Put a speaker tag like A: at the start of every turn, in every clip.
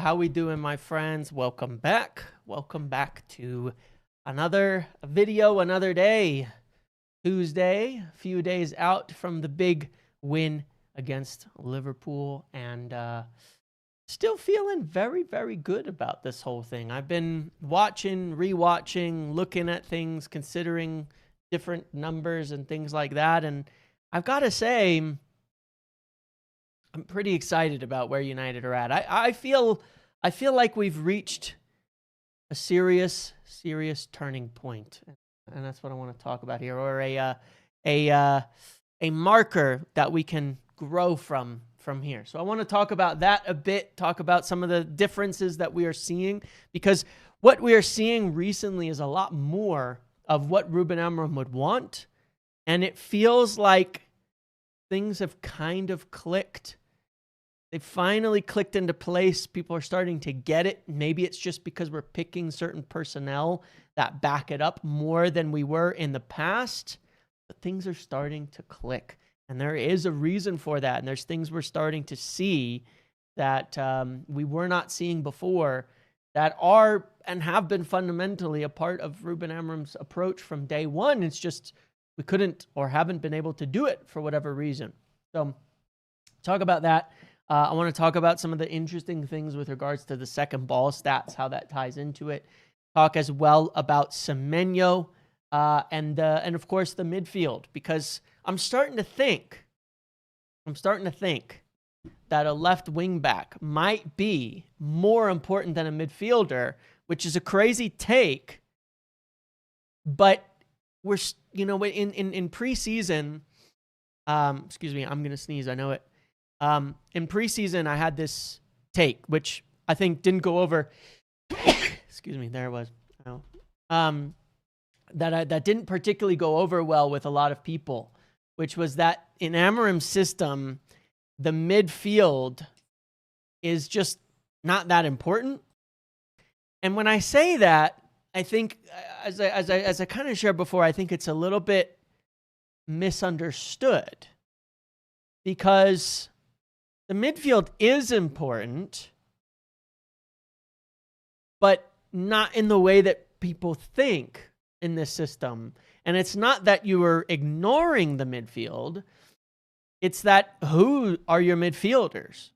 A: How we doing, my friends? Welcome back. Welcome back to another video, another day. Tuesday, a few days out from the big win against Liverpool, and still feeling very, very good about this whole thing. I've been watching, rewatching, looking at things, considering different numbers and things like that, and I've got to say, I'm pretty excited about where United are at. I feel like we've reached a serious turning point, and that's what I want to talk about here, or a marker that we can grow from here. So I want to talk about that a bit, talk about some of the differences that we are seeing, because what we are seeing recently is a lot more of what Ruben Amorim would want, and it feels like things have kind of clicked. They finally clicked into place. People are starting to get it. Maybe it's just because we're picking certain personnel that back it up more than we were in the past. But things are starting to click. And there is a reason for that. And there's things we're starting to see that we were not seeing before that are and have been fundamentally a part of Ruben Amorim's approach from day one. It's just we couldn't or haven't been able to do it for whatever reason. So talk about that. I want to talk about some of the interesting things with regards to the second ball stats, how that ties into it. Talk as well about Semenyo and of course the midfield, because I'm starting to think that a left wing back might be more important than a midfielder, which is a crazy take. But we're, in preseason, excuse me, I'm going to sneeze. I know it. In preseason, I had this take, which I think didn't go over. Excuse me, there it was. That didn't particularly go over well with a lot of people, which was that in Amorim's system, the midfield is just not that important. And when I say that, I think, as I kind of shared before, I think it's a little bit misunderstood, because the midfield is important, but not in the way that people think in this system. And it's not that you are ignoring the midfield. It's that who are your midfielders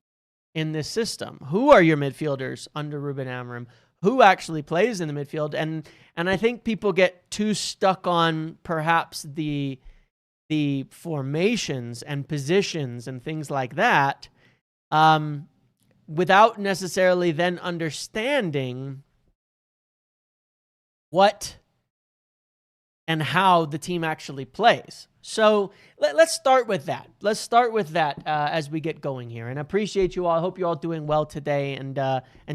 A: in this system? Who are your midfielders under Ruben Amorim? Who actually plays in the midfield? And I think people get too stuck on perhaps the formations and positions and things like that, without necessarily then understanding what and how the team actually plays. So let's start with that. Let's start with that as we get going here. And I appreciate you all. I hope you're all doing well today, and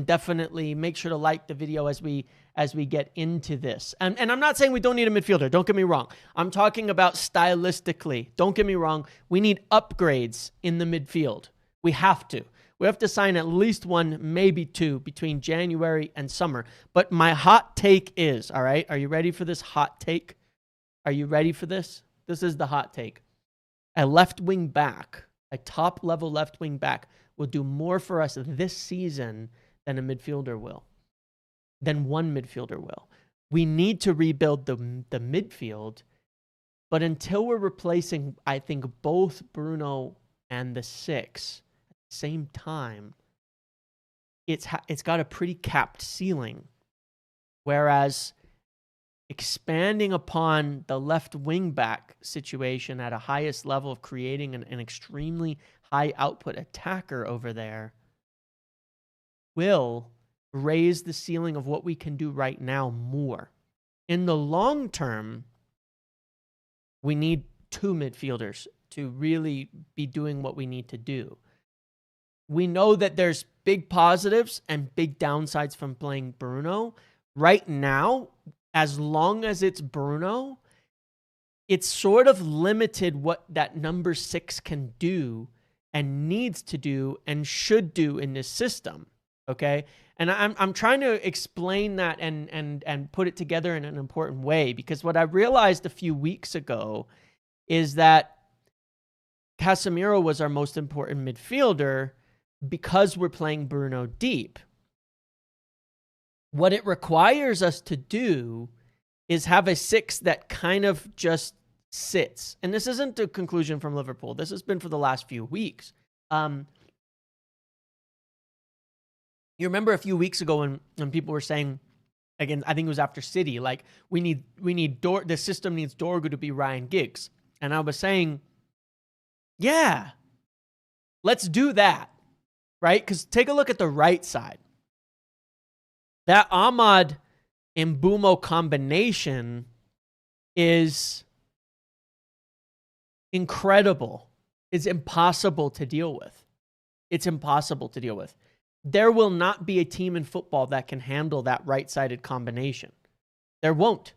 A: definitely make sure to like the video as we get into this. And I'm not saying we don't need a midfielder. Don't get me wrong. I'm talking about stylistically. Don't get me wrong. We need upgrades in the midfield. We have to. We have to sign at least one, maybe two, between January and summer. But my hot take is, all right, are you ready for this hot take? Are you ready for this? This is the hot take. A left wing back, a top-level left wing back, will do more for us this season than a midfielder will, than one midfielder will. We need to rebuild the midfield, but until we're replacing, I think, both Bruno and the 6 at the same time, it's got a pretty capped ceiling. Whereas expanding upon the left wing back situation at a highest level of creating an extremely high output attacker over there will raise the ceiling of what we can do right now more. In the long term, we need two midfielders to really be doing what we need to do. We know that there's big positives and big downsides from playing Bruno. Right now, as long as it's Bruno, it's sort of limited what that number 6 can do and needs to do and should do in this system. Okay? And I'm trying to explain that and put it together in an important way, because what I realized a few weeks ago is that Casemiro was our most important midfielder because we're playing Bruno deep. What it requires us to do is have a 6 that kind of just sits. And this isn't a conclusion from Liverpool. This has been for the last few weeks. You remember a few weeks ago when people were saying, again, I think it was after City, like we need the system needs Dorgu to be Ryan Giggs. And I was saying, yeah, let's do that, right? Because take a look at the right side. That Ahmad Mbeumo combination is incredible. It's impossible to deal with. It's impossible to deal with. There will not be a team in football that can handle that right-sided combination. There won't.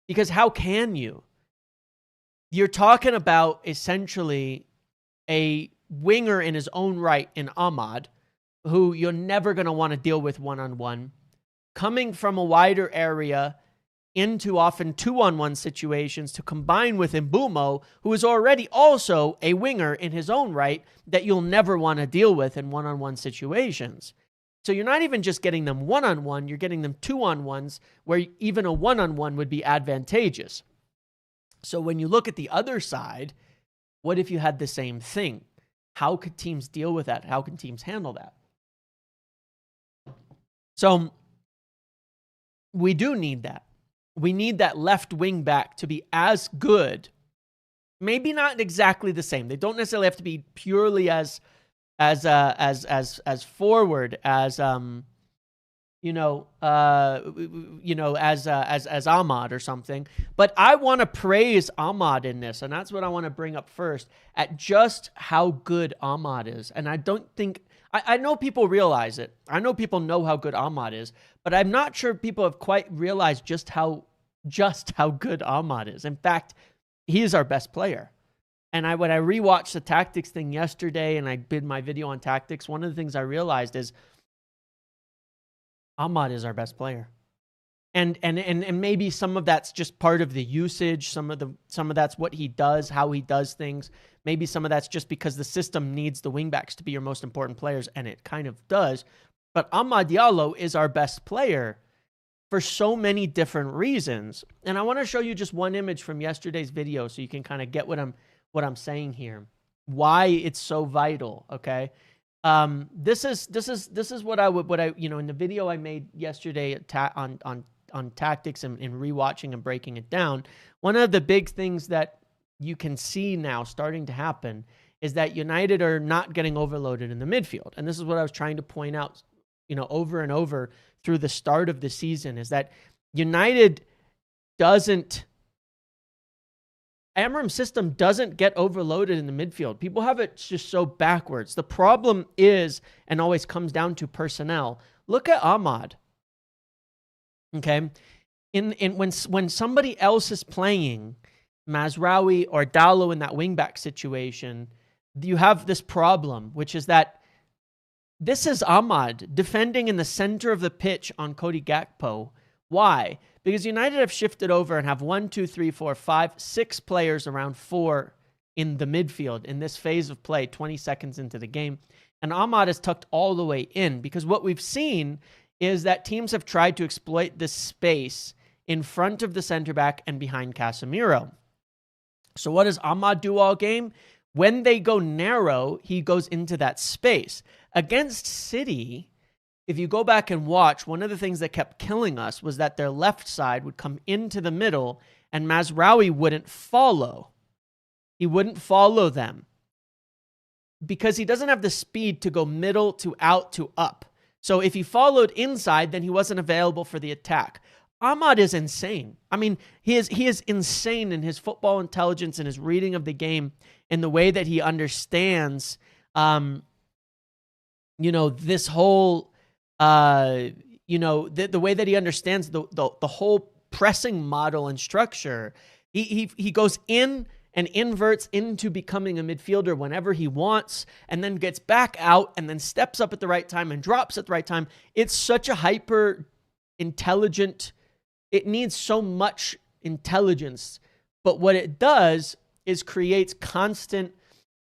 A: Because how can you? You're talking about essentially a winger in his own right in Ahmad, who you're never going to want to deal with one-on-one, coming from a wider area into often 2-on-1 situations to combine with Mbeumo, who is already also a winger in his own right that you'll never want to deal with in one-on-one situations. So you're not even just getting them one-on-one, you're getting them 2-on-1s where even a one-on-one would be advantageous. So when you look at the other side, what if you had the same thing? How could teams deal with that? How can teams handle that? So we do need that. We need that left wing back to be as good. Maybe not exactly the same. They don't necessarily have to be purely as forward as as Ahmad or something. But I want to praise Ahmad in this, and that's what I want to bring up first, at just how good Ahmad is. And I don't think I know people realize it. I know people know how good Ahmad is, but I'm not sure people have quite realized just how good Ahmad is. In fact, he is our best player. And when I rewatched the tactics thing yesterday and I did my video on tactics, one of the things I realized is Ahmad is our best player. And maybe some of that's just part of the usage, some of that's what he does, how he does things. Maybe some of that's just because the system needs the wingbacks to be your most important players, and it kind of does. But Amad Diallo is our best player for so many different reasons. And I want to show you just one image from yesterday's video so you can kind of get what I'm saying here. Why it's so vital, okay? This is what I in the video I made yesterday on tactics and rewatching and breaking it down. One of the big things that you can see now starting to happen is that United are not getting overloaded in the midfield. And this is what I was trying to point out, over and over through the start of the season, is that United Amorim's system doesn't get overloaded in the midfield. People have it just so backwards. The problem is, and always comes down to, personnel. Look at Ahmad. Okay? When somebody else is playing, Mazraoui or Dallo in that wingback situation, you have this problem, which is that this is Ahmad defending in the center of the pitch on Cody Gakpo. Why? Because United have shifted over and have 1, 2, 3, 4, 5, 6 players around 4 in the midfield in this phase of play, 20 seconds into the game. And Ahmad is tucked all the way in, because what we've seen is that teams have tried to exploit this space in front of the center back and behind Casemiro. So what does Ahmad do all game? When they go narrow, he goes into that space. Against City, if you go back and watch, one of the things that kept killing us was that their left side would come into the middle and Mazraoui wouldn't follow. He wouldn't follow them because he doesn't have the speed to go middle to out to up. So if he followed inside, then he wasn't available for the attack. Ahmad is insane. I mean, he is insane in his football intelligence and his reading of the game, in the way that he understands, this whole, the way that he understands the whole pressing model and structure. He goes in and inverts into becoming a midfielder whenever he wants, and then gets back out and then steps up at the right time and drops at the right time. It's such a hyper intelligent. It needs so much intelligence, but what it does is creates constant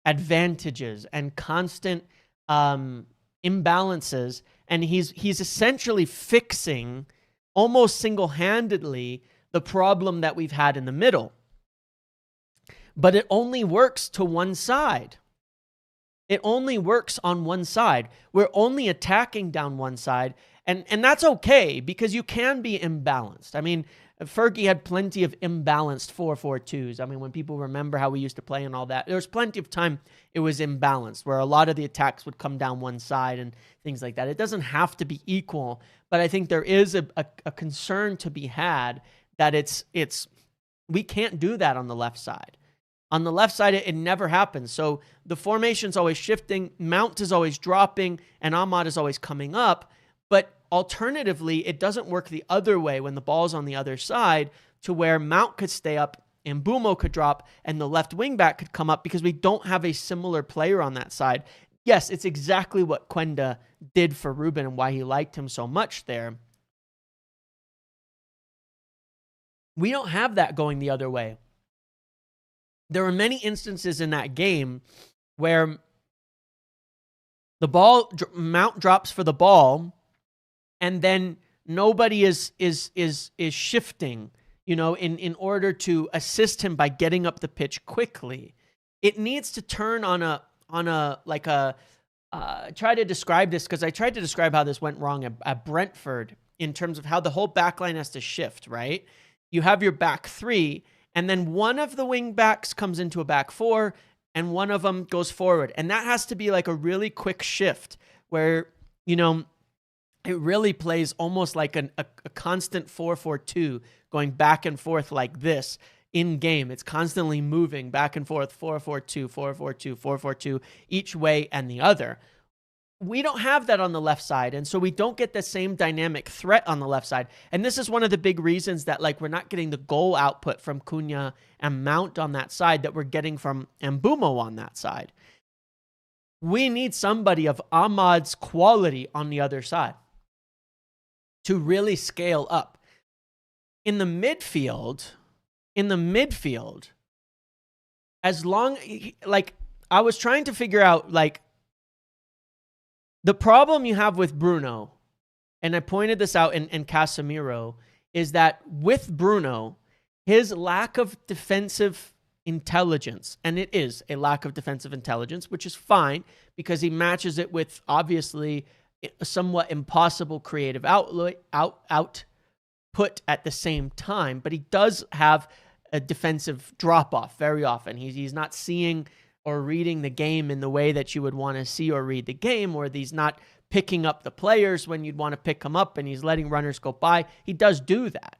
A: advantages and constant imbalances, and he's essentially fixing almost single-handedly the problem that we've had in the middle. But it only works to one side. It only works on one side. We're only attacking down one side, and that's okay because you can be imbalanced. I mean, Fergie had plenty of imbalanced 4-4-2s. I mean, when people remember how we used to play and all that, there was plenty of time it was imbalanced, where a lot of the attacks would come down one side and things like that. It doesn't have to be equal, but I think there is a concern to be had that we can't do that on the left side. On the left side, it never happens. So the formation's always shifting, Mount is always dropping, and Ahmad is always coming up. But alternatively, it doesn't work the other way when the ball's on the other side, to where Mount could stay up and Mbeumo could drop and the left wing back could come up, because we don't have a similar player on that side. Yes, it's exactly what Quenda did for Ruben and why he liked him so much there. We don't have that going the other way. There were many instances in that game where Mount drops for the ball, and then nobody is shifting, in order to assist him by getting up the pitch quickly. It needs to turn try to describe this, because I tried to describe how this went wrong at Brentford in terms of how the whole back line has to shift, right? You have your back three, and then one of the wing backs comes into a back four, and one of them goes forward. And that has to be like a really quick shift where, it really plays almost like a constant 4-4-2 going back and forth like this in game. It's constantly moving back and forth, 4-4-2, 4-4-2, 4-4-2, each way and the other. We don't have that on the left side, and so we don't get the same dynamic threat on the left side. And this is one of the big reasons that we're not getting the goal output from Cunha and Mount on that side that we're getting from Mbeumo on that side. We need somebody of Ahmad's quality on the other side to really scale up. In the midfield, as long, I was trying to figure out, the problem you have with Bruno, and I pointed this out in Casemiro, is that with Bruno, his lack of defensive intelligence, and it is a lack of defensive intelligence, which is fine because he matches it with obviously a somewhat impossible creative output at the same time, but he does have a defensive drop-off very often. He's not seeing or reading the game in the way that you would want to see or read the game, or he's not picking up the players when you'd want to pick them up, and he's letting runners go by. He does do that.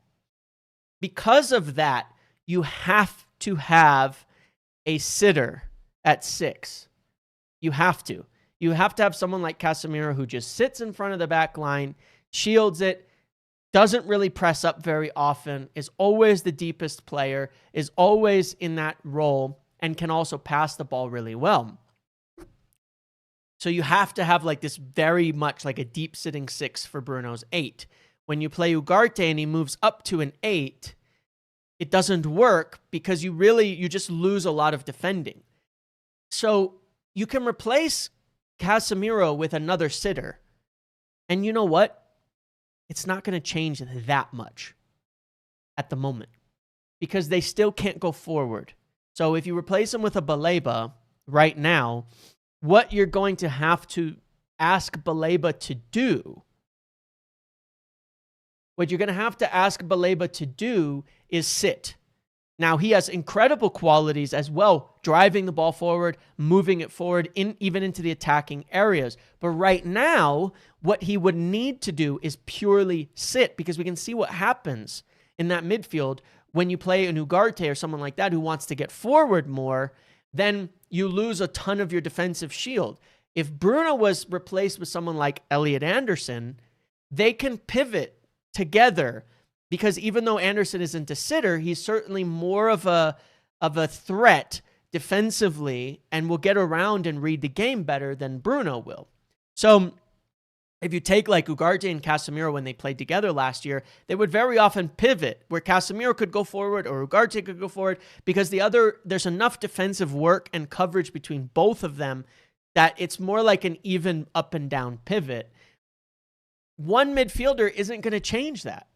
A: Because of that, you have to have a sitter at 6. You have to. You have to have someone like Casemiro who just sits in front of the back line, shields it, doesn't really press up very often, is always the deepest player, is always in that role, and can also pass the ball really well. So you have to have this very much like a deep sitting 6 for Bruno's 8. When you play Ugarte and he moves up to an 8, it doesn't work because you just lose a lot of defending. So you can replace Casemiro with another sitter. And you know what? It's not going to change that much at the moment because they still can't go forward. So if you replace him with a Baleba right now, what you're going to have to ask Baleba to do, is sit. Now, he has incredible qualities as well, driving the ball forward, moving it forward, even into the attacking areas. But right now, what he would need to do is purely sit, because we can see what happens in that midfield when you play an Ugarte or someone like that who wants to get forward more. Then you lose a ton of your defensive shield. If Bruno was replaced with someone like Elliot Anderson, they can pivot together, because even though Anderson isn't a sitter, he's certainly more of a threat defensively and will get around and read the game better than Bruno will. So if you take Ugarte and Casemiro when they played together last year, they would very often pivot where Casemiro could go forward or Ugarte could go forward, because there's enough defensive work and coverage between both of them that it's more like an even up and down pivot. one midfielder isn't going to change that.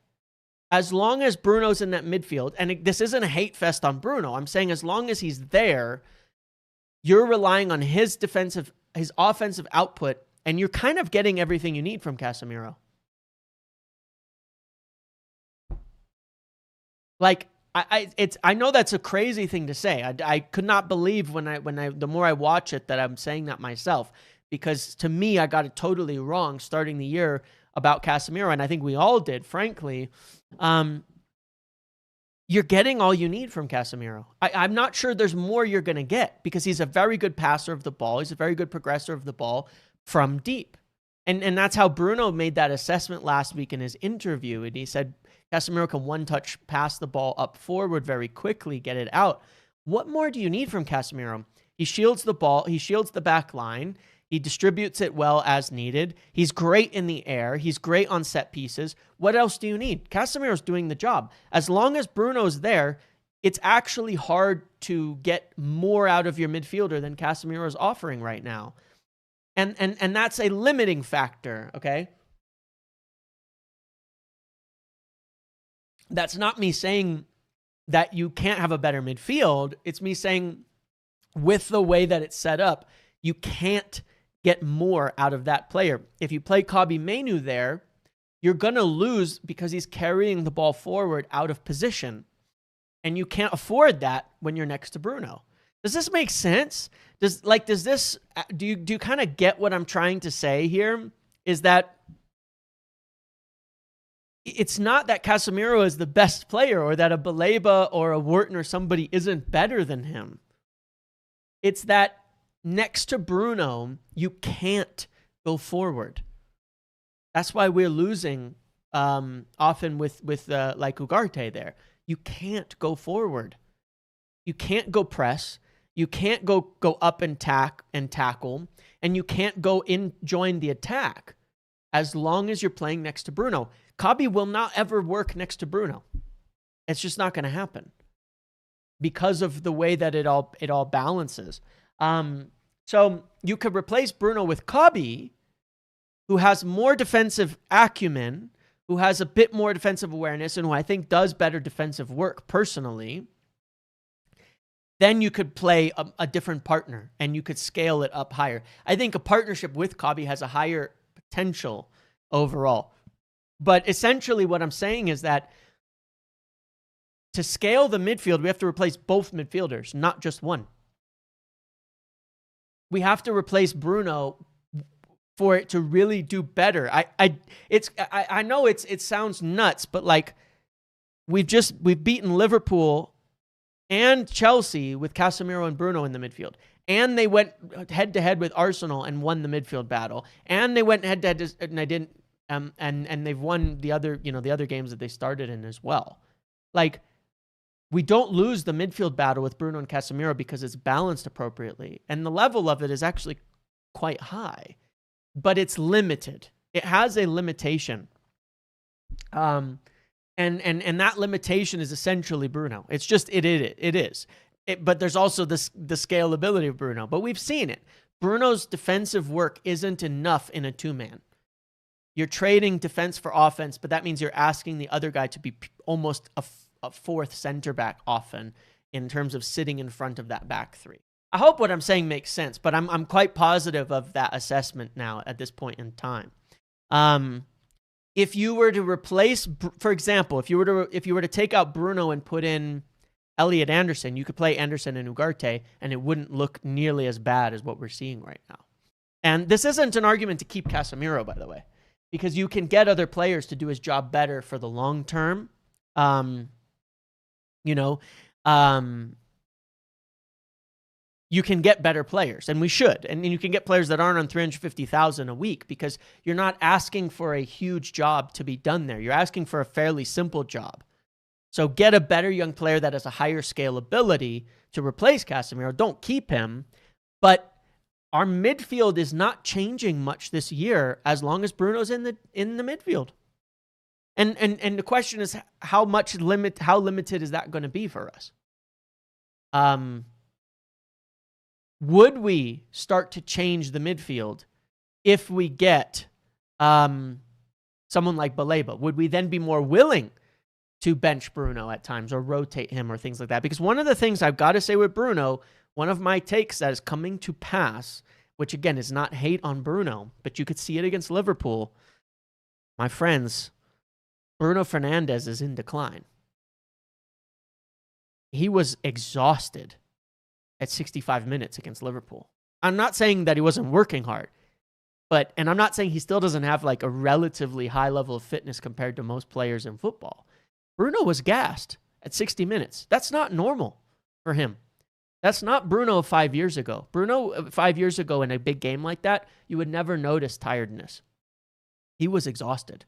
A: As long as Bruno's in that midfield, and this isn't a hate fest on Bruno, I'm saying as long as he's there, you're relying on his offensive output, and you're kind of getting everything you need from Casemiro. Like, I know that's a crazy thing to say. I could not believe the more I watch it that I'm saying that myself, because to me, I got it totally wrong starting the year about Casemiro, and I think we all did, frankly. You're getting all you need from Casemiro. I'm not sure there's more you're going to get, because he's a very good passer of the ball. He's a very good progressor of the ball from deep. And that's how Bruno made that assessment last week in his interview. And he said Casemiro can one-touch pass the ball up forward very quickly, get it out. What more do you need from Casemiro? He shields the ball. He shields the back line. He distributes it well as needed. He's great in the air. He's great on set pieces. What else do you need? Casemiro's doing the job. As long as Bruno's there, it's actually hard to get more out of your midfielder than Casemiro's offering right now. And that's a limiting factor, okay? That's not me saying that you can't have a better midfield. It's me saying with the way that it's set up, you can't get more out of that player. If you play Kobbie Mainoo there, you're going to lose because he's carrying the ball forward out of position. And you can't afford that when you're next to Bruno. Does this make sense? Do you kind of get what I'm trying to say here? Is that it's not that Casemiro is the best player, or that a Baleba or a Wharton or somebody isn't better than him. It's that next to Bruno, you can't go forward. That's why we're losing often with like Ugarte there. You can't go forward. You can't go press. You can't go up and tackle, and you can't go in join the attack as long as you're playing next to Bruno. Kobbie will not ever work next to Bruno. It's just not going to happen because of the way that it all balances. So you could replace Bruno with Kobbie, who has more defensive acumen, who has a bit more defensive awareness, and who I think does better defensive work personally. Then you could play a different partner, and you could scale it up higher. I think a partnership with Kobbie has a higher potential overall. But essentially what I'm saying is that to scale the midfield, we have to replace both midfielders, not just one. We have to replace Bruno for it to really do better. I know it sounds nuts, but like we've beaten Liverpool and Chelsea with Casemiro and Bruno in the midfield. And they went head to head with Arsenal and won the midfield battle. And they went head to head and they didn't and they've won the other games that they started in as well. Like, we don't lose the midfield battle with Bruno and Casemiro because it's balanced appropriately. And the level of it is actually quite high, but it's limited. It has a limitation. And that limitation is essentially Bruno. It's just, it is. But there's also the scalability of Bruno. But we've seen it. Bruno's defensive work isn't enough in a two-man. You're trading defense for offense, but that means you're asking the other guy to be almost a fourth center back often in terms of sitting in front of that back three. I hope what I'm saying makes sense, but I'm quite positive of that assessment now at this point in time. If you were to replace, for example, if you were to take out Bruno and put in Elliot Anderson, you could play Anderson and Ugarte, and it wouldn't look nearly as bad as what we're seeing right now. And this isn't an argument to keep Casemiro, by the way, because you can get other players to do his job better for the long term. You can get better players, and we should. And you can get players that aren't on $350,000 a week, because you're not asking for a huge job to be done there. You're asking for a fairly simple job. So get a better young player that has a higher scalability to replace Casemiro. Don't keep him. But our midfield is not changing much this year as long as Bruno's in the midfield. And the question is, how limited is that going to be for us? Would we start to change the midfield if we get someone like Baleba? Would we then be more willing to bench Bruno at times or rotate him or things like that? Because one of the things I've got to say with Bruno, one of my takes that is coming to pass, which again is not hate on Bruno, but you could see it against Liverpool. My friends, Bruno Fernandes is in decline. He was exhausted at 65 minutes against Liverpool. I'm not saying that he wasn't working hard, and I'm not saying he still doesn't have like a relatively high level of fitness compared to most players in football. Bruno was gassed at 60 minutes. That's not normal for him. That's not Bruno 5 years ago. Bruno 5 years ago in a big game like that, you would never notice tiredness. He was exhausted.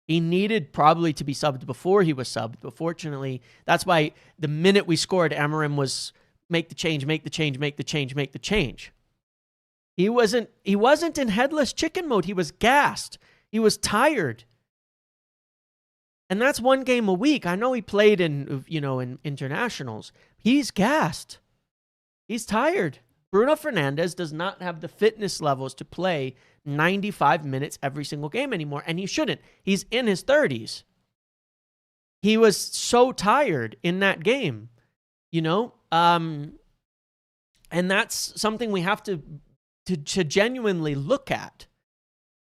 A: He needed probably to be subbed before he was subbed, but fortunately, that's why the minute we scored, Amorim was make the change, make the change, make the change, make the change. He wasn't in headless chicken mode. He was gassed. He was tired. And that's one game a week. I know he played in internationals. He's gassed. He's tired. Bruno Fernandes does not have the fitness levels to play 95 minutes every single game anymore, and he shouldn't. He's in his 30s. He was so tired in that game, and that's something we have to genuinely look at,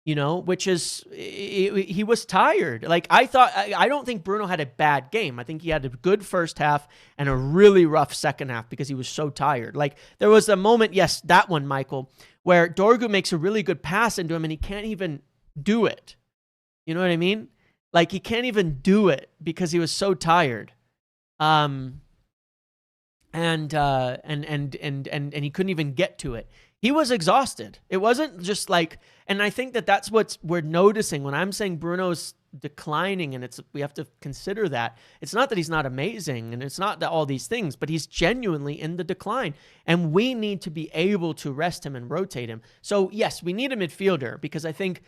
A: which is he was tired. Like I don't think Bruno had a bad game. I think he had a good first half and a really rough second half because he was so tired. Like there was a moment, yes, that one, Michael, where Dorgu makes a really good pass into him and he can't even do it. You know what I mean? Like he can't even do it because he was so tired. And he couldn't even get to it. He was exhausted. It wasn't just like, and I think that's what we're noticing when I'm saying Bruno's declining, and we have to consider that. It's not that he's not amazing, and it's not that all these things, but he's genuinely in the decline, and we need to be able to rest him and rotate him. So yes, we need a midfielder because I think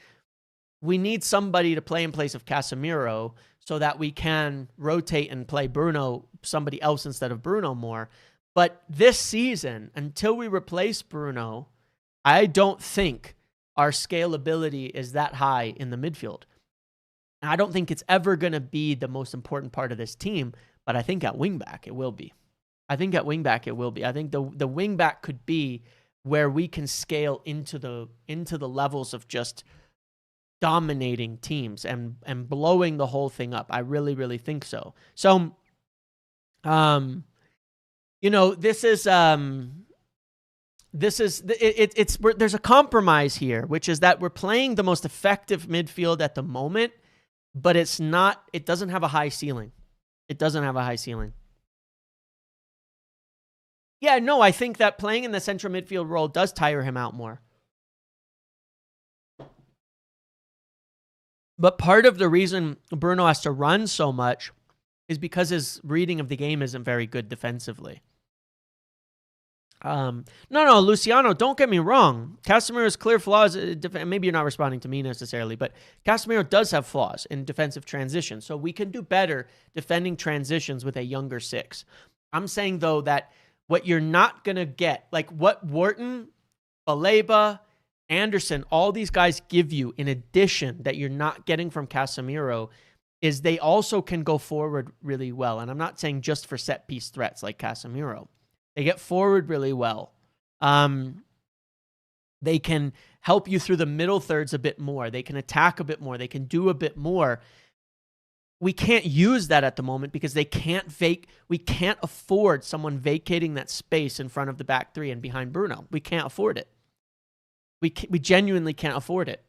A: we need somebody to play in place of Casemiro so that we can rotate and play Bruno, somebody else instead of Bruno more. But this season, until we replace Bruno, I don't think our scalability is that high in the midfield. And I don't think it's ever going to be the most important part of this team, but I think at wingback it will be. I think the wingback could be where we can scale into the levels of just dominating teams and blowing the whole thing up. I really, really think so. So, there's a compromise here, which is that we're playing the most effective midfield at the moment, but it doesn't have a high ceiling. It doesn't have a high ceiling. Yeah, no, I think that playing in the central midfield role does tire him out more. But part of the reason Bruno has to run so much is because his reading of the game isn't very good defensively. No, Luciano, don't get me wrong. Casemiro's clear flaws, maybe you're not responding to me necessarily, but Casemiro does have flaws in defensive transition, so we can do better defending transitions with a younger six. I'm saying, though, that what you're not going to get, like what Wharton, Baleba, Anderson, all these guys give you in addition that you're not getting from Casemiro, is they also can go forward really well. And I'm not saying just for set-piece threats like Casemiro. They get forward really well. They can help you through the middle thirds a bit more. They can attack a bit more. They can do a bit more. We can't use that at the moment because we can't afford someone vacating that space in front of the back three and behind Bruno. We can't afford it. We genuinely can't afford it.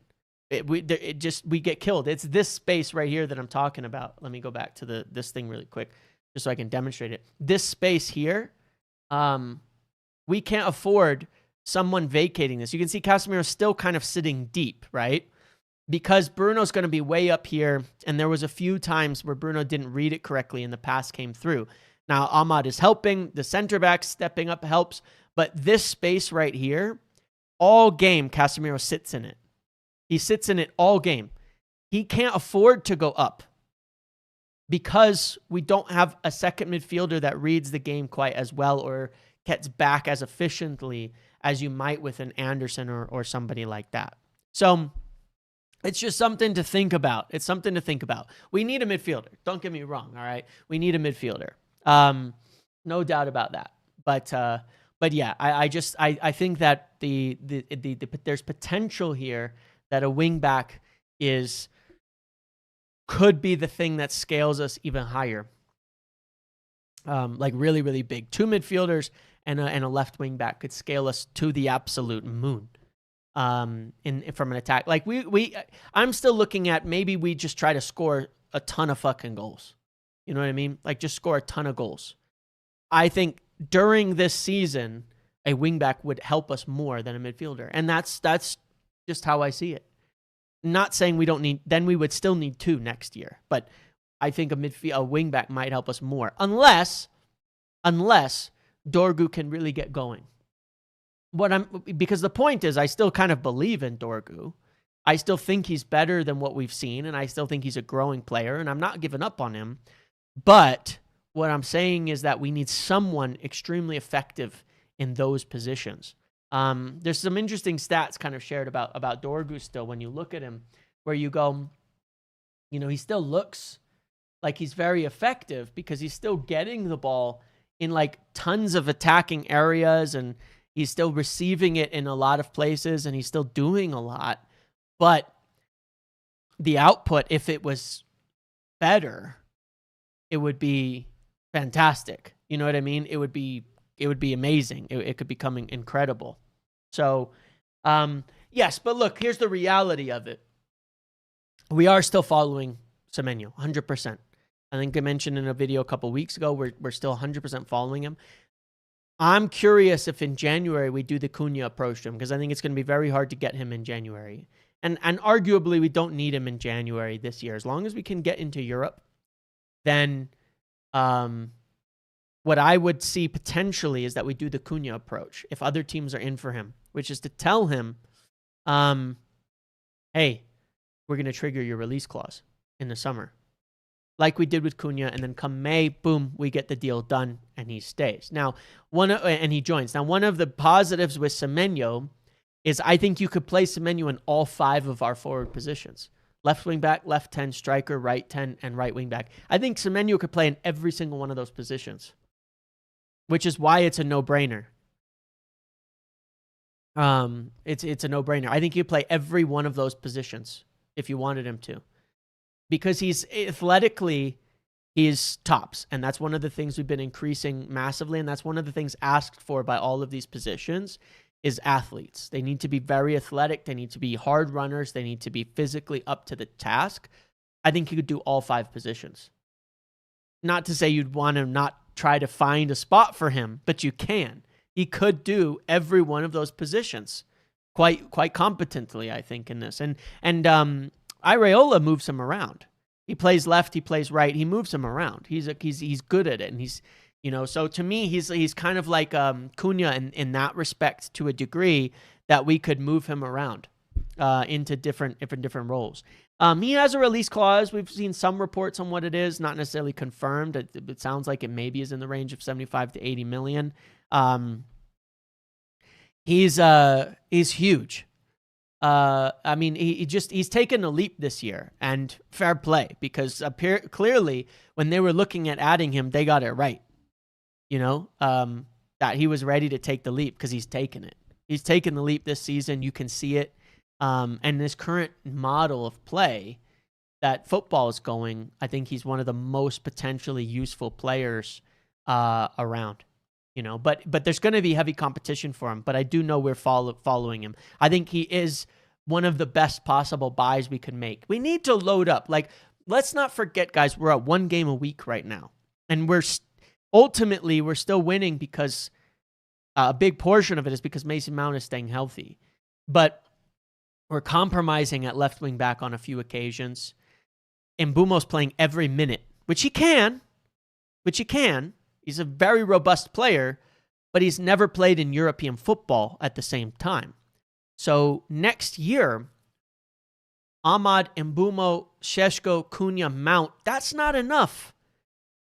A: We get killed. It's this space right here that I'm talking about. Let me go back to this thing really quick just so I can demonstrate it. This space here, we can't afford someone vacating this. You can see Casemiro still kind of sitting deep, right? Because Bruno's going to be way up here, and there was a few times where Bruno didn't read it correctly and the pass came through. Now, Ahmad is helping. The center back stepping up helps. But this space right here, all game, Casemiro sits in it. He sits in it all game. He can't afford to go up because we don't have a second midfielder that reads the game quite as well or gets back as efficiently as you might with an Anderson or somebody like that. So It's just something to think about. It's something to think about. We need a midfielder. Don't get me wrong. All right, we need a midfielder. No doubt about that. But yeah, I think that there's potential here that a wing back could be the thing that scales us even higher. Like really, really big. 2 midfielders and a left wing back could scale us to the absolute moon. From an attack, like I'm still looking at maybe we just try to score a ton of fucking goals. You know what I mean? Like just score a ton of goals. I think during this season, a wingback would help us more than a midfielder, and that's just how I see it. Not saying we don't need. Then we would still need 2 next year, but I think a wingback might help us more, unless Dorgu can really get going. Because the point is, I still kind of believe in Dorgu. I still think he's better than what we've seen, and I still think he's a growing player, and I'm not giving up on him. But what I'm saying is that we need someone extremely effective in those positions. There's some interesting stats kind of shared about Dorgu still when you look at him, where you go, he still looks like he's very effective because he's still getting the ball in like tons of attacking areas, and he's still receiving it in a lot of places, and he's still doing a lot. But the output, if it was better, it would be fantastic. You know what I mean? It would be amazing. It could become incredible. So, yes, but look, here's the reality of it. We are still following Semenyo, 100%. I think I mentioned in a video a couple weeks ago, we're still 100% following him. I'm curious if in January we do the Cunha approach to him, because I think it's going to be very hard to get him in January. And arguably we don't need him in January this year. As long as we can get into Europe, then what I would see potentially is that we do the Cunha approach if other teams are in for him, which is to tell him, hey, we're going to trigger your release clause in the summer, like we did with Cunha, and then come May, boom, we get the deal done, and he stays. Now, and he joins. Now, one of the positives with Semenyo is I think you could play Semenyo in all 5 of our forward positions. Left wing back, left 10, striker, right 10, and right wing back. I think Semenyo could play in every single one of those positions, which is why it's a no-brainer. It's a no-brainer. I think you play every one of those positions if you wanted him to, because he's athletically, he's tops, and that's one of the things we've been increasing massively, and that's one of the things asked for by all of these positions is athletes. They need to be very athletic. They need to be hard runners. They need to be physically up to the task. I think he could do all 5 positions. Not to say you'd want to not try to find a spot for him, but you can. He could do every one of those positions quite competently, I think, in this. And Areola moves him around. He plays left, he plays right, he moves him around. He's good at it, and he's so to me he's kind of like Cunha in that respect, to a degree that we could move him around into different roles. He has a release clause. We've seen some reports on what it is, not necessarily confirmed. It sounds like it maybe is in the range of 75 to 80 million. He's huge. I mean, he's taken a leap this year, and fair play, because clearly when they were looking at adding him, they got it right. That he was ready to take the leap because he's taken it. He's taken the leap this season. You can see it. And this current model of play that football is going, I think he's one of the most potentially useful players around. But there's going to be heavy competition for him. But I do know we're following him. I think he is one of the best possible buys we could make. We need to load up. Like, let's not forget, guys, we're at 1 game a week right now, and ultimately we're still winning because a big portion of it is because Mason Mount is staying healthy, but we're compromising at left wing back on a few occasions. And Mbumo's playing every minute, which he can. He's a very robust player, but he's never played in European football at the same time. So next year, Ahmad, Mbumo, Šeško, Cunha, Mount, that's not enough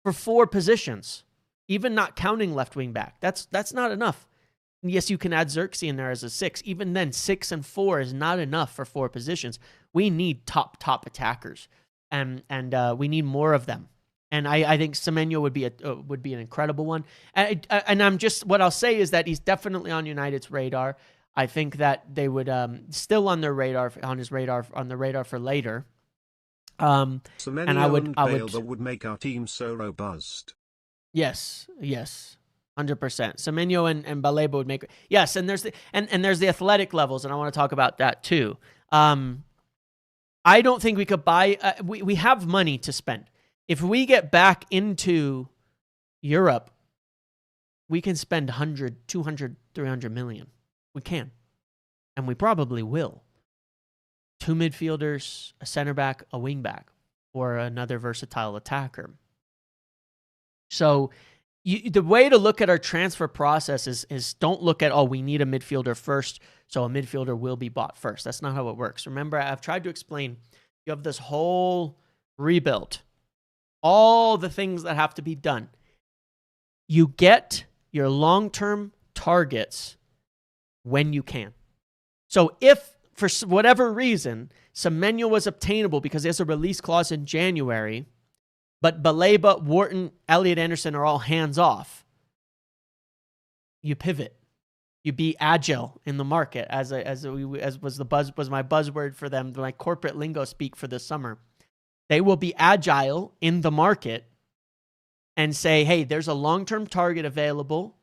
A: for 4 positions, even not counting left wing back. That's not enough. And yes, you can add Xerxes in there as a 6. Even then, 6 and 4 is not enough for 4 positions. we need top attackers, and we need more of them. And I think Semenyo would be an incredible one. And I'm just, what I'll say is that he's definitely on United's radar. I think that they would still on the radar for later.
B: Semenyo
A: and I would
B: would make our team so robust.
A: Yes, 100%. Semenyo and Baleba would make, yes, and there's the athletic levels, and I want to talk about that too. I don't think we could buy. We have money to spend. If we get back into Europe, we can spend 100, 200, 300 million. We can. And we probably will. 2 midfielders, a center back, a wing back, or another versatile attacker. So the way to look at our transfer process is don't look at, we need a midfielder first, so a midfielder will be bought first. That's not how it works. Remember, I've tried to explain, you have this whole rebuild. All the things that have to be done. You get your long-term targets when you can. So if, for whatever reason, Semenyo was obtainable because there's a release clause in January, but Baleba, Wharton, Elliot Anderson are all hands off, you pivot. You be agile in the market, as was my buzzword for them, my corporate lingo speak for this summer. They will be agile in the market and say, hey, there's a long-term target available.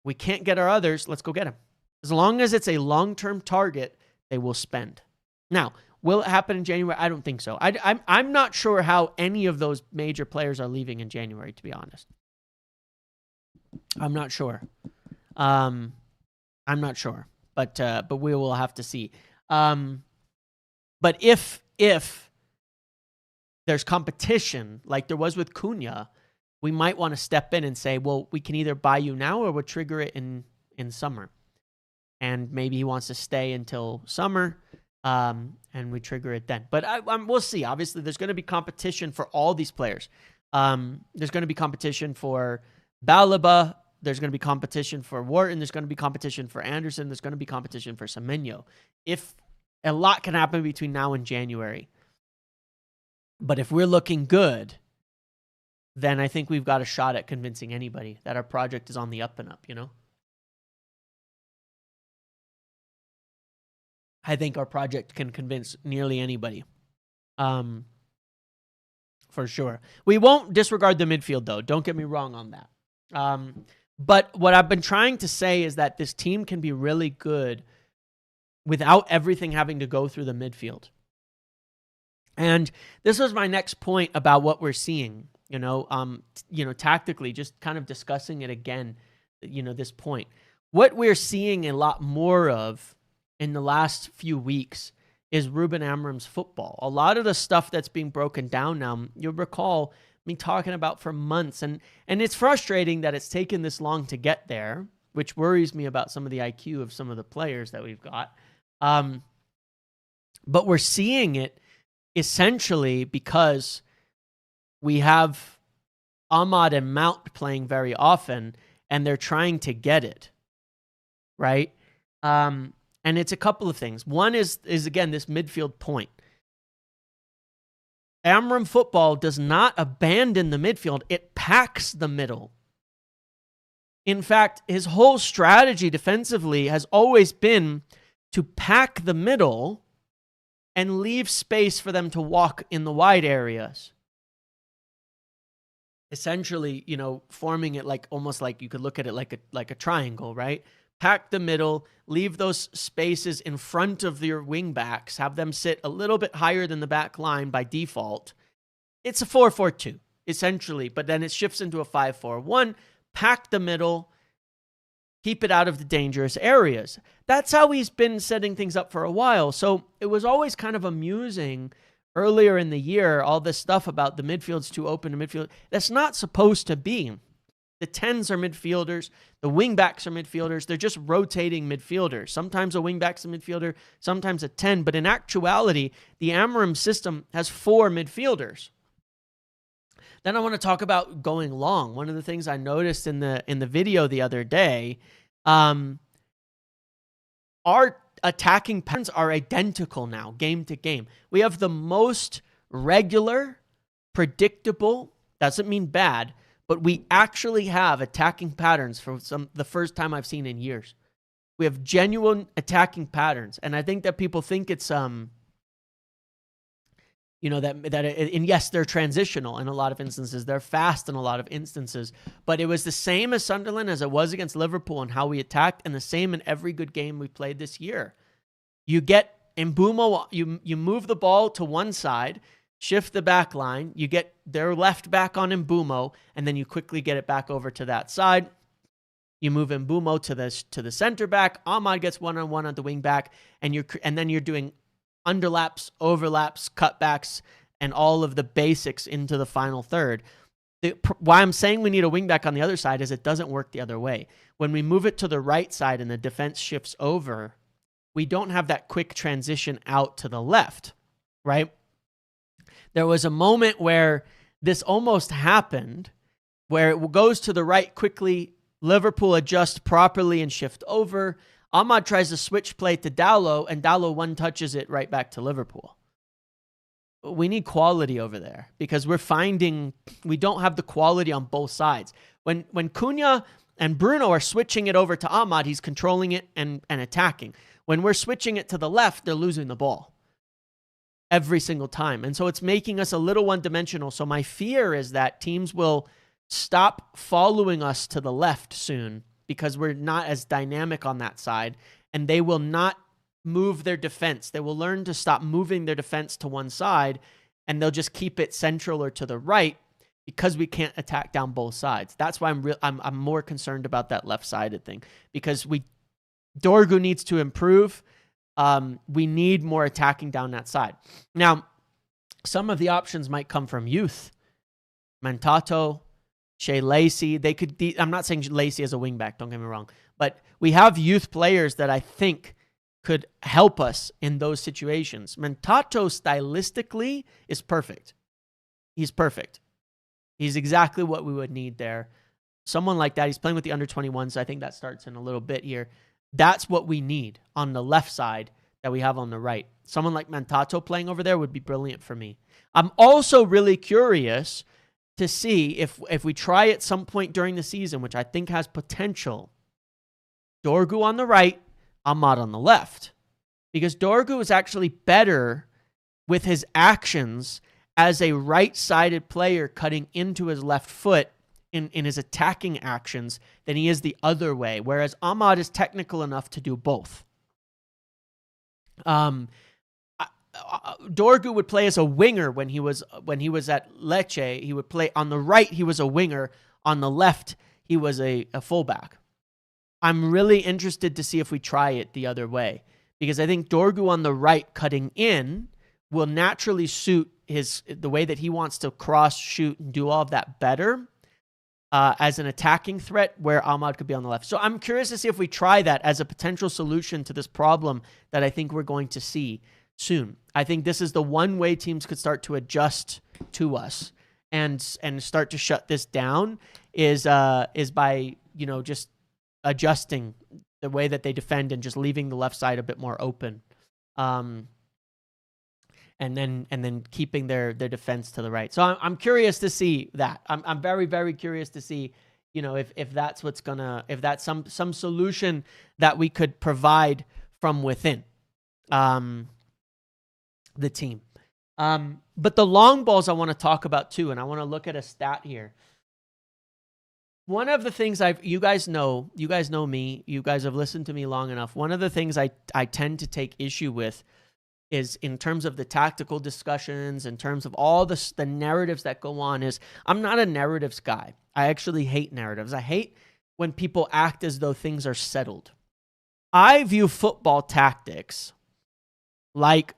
A: We can't get our others. Let's go get them. As long as it's a long-term target, they will spend. Now, will it happen in January? I don't think so. I'm not sure how any of those major players are leaving in January, to be honest. I'm not sure. I'm not sure. But we will have to see. But if there's competition, like there was with Cunha, we might want to step in and say, well, we can either buy you now or we'll trigger it in summer. And maybe he wants to stay until summer, and we trigger it then. But we'll see. Obviously, there's going to be competition for all these players. There's going to be competition for Baleba. There's going to be competition for Wharton. There's going to be competition for Anderson. There's going to be competition for Semenyo. If a lot can happen between now and January. But if we're looking good, then I think we've got a shot at convincing anybody that our project is on the up and up, I think our project can convince nearly anybody. For sure. We won't disregard the midfield, though. Don't get me wrong on that. But what I've been trying to say is that this team can be really good without everything having to go through the midfield. And this was my next point about what we're seeing, tactically, just kind of discussing it again, this point. What we're seeing a lot more of in the last few weeks is Ruben Amorim's football. A lot of the stuff that's being broken down now, you'll recall me talking about for months. And it's frustrating that it's taken this long to get there, which worries me about some of the IQ of some of the players that we've got. But we're seeing it essentially because we have Ahmad and Mount playing very often, and they're trying to get it, right? And it's a couple of things. One is again, this midfield point. Amorim football does not abandon the midfield. It packs the middle. In fact, his whole strategy defensively has always been to pack the middle and leave space for them to walk in the wide areas. Essentially, forming it like almost like you could look at it like a triangle, right? Pack the middle, leave those spaces in front of your wing backs, have them sit a little bit higher than the back line by default. It's a 4-4-2, essentially, but then it shifts into a 5-4-1. Pack the middle, keep it out of the dangerous areas. That's how he's been setting things up for a while. So it was always kind of amusing earlier in the year, all this stuff about the midfield's too open to midfield. That's not supposed to be. The 10s are midfielders. The wingbacks are midfielders. They're just rotating midfielders. Sometimes a wingback's a midfielder, sometimes a 10. But in actuality, the Amorim system has 4 midfielders. Then I want to talk about going long. One of the things I noticed in the video the other day, our attacking patterns are identical now, game to game. We have the most regular, predictable, doesn't mean bad, but we actually have attacking patterns for the first time I've seen in years. We have genuine attacking patterns, and I think that people think it's and yes, they're transitional in a lot of instances. They're fast in a lot of instances, but it was the same as Sunderland as it was against Liverpool and how we attacked, and the same in every good game we played this year. You get Mbeumo, you move the ball to one side, shift the back line, you get their left back on Mbeumo, and then you quickly get it back over to that side. You move Mbeumo to the center back. Ahmad gets one-on-one on the wing back, and then you're doing underlaps, overlaps, cutbacks, and all of the basics into the final third. Why I'm saying we need a wing back on the other side is it doesn't work the other way. When we move it to the right side and the defense shifts over, we don't have that quick transition out to the left, right? There was a moment where this almost happened, where it goes to the right quickly, Liverpool adjusts properly and shift over. Ahmad tries to switch play to Dalot, and Dalot one-touches it right back to Liverpool. We need quality over there because we're finding we don't have the quality on both sides. When Cunha and Bruno are switching it over to Ahmad, he's controlling it and attacking. When we're switching it to the left, they're losing the ball every single time. And so it's making us a little one-dimensional. So my fear is that teams will stop following us to the left soon because we're not as dynamic on that side, and they will not move their defense. They will learn to stop moving their defense to one side, and they'll just keep it central or to the right because we can't attack down both sides. That's why I'm more concerned about that left-sided thing because Dorgu needs to improve. We need more attacking down that side. Now, some of the options might come from youth. Mantato, Shea Lacey, I'm not saying Lacey as a wingback, don't get me wrong, but we have youth players that I think could help us in those situations. Mantato stylistically is perfect. He's perfect. He's exactly what we would need there. Someone like that, he's playing with the under-21s, so I think that starts in a little bit here. That's what we need on the left side that we have on the right. Someone like Mantato playing over there would be brilliant for me. I'm also really curious to see if we try at some point during the season, which I think has potential, Dorgu on the right, Ahmad on the left. Because Dorgu is actually better with his actions as a right-sided player cutting into his left foot in his attacking actions than he is the other way, whereas Ahmad is technical enough to do both. Dorgu would play as a winger when he was at Lecce. He would play on the right. He was a winger. On the left, he was a fullback. I'm really interested to see if we try it the other way because I think Dorgu on the right cutting in will naturally suit the way that he wants to cross, shoot, and do all of that better as an attacking threat where Ahmad could be on the left. So I'm curious to see if we try that as a potential solution to this problem that I think we're going to see soon. I think this is the one way teams could start to adjust to us and start to shut this down is by, just adjusting the way that they defend and just leaving the left side a bit more open. And then keeping their defense to the right. So I'm curious to see that. I'm very, very curious to see, if that's if that's some solution that we could provide from within the team. But the long balls I want to talk about too, and I want to look at a stat here. One of the things you guys know me, you guys have listened to me long enough. One of the things I tend to take issue with is in terms of the tactical discussions, in terms of all the narratives that go on, is I'm not a narratives guy. I actually hate narratives. I hate when people act as though things are settled. I view football tactics like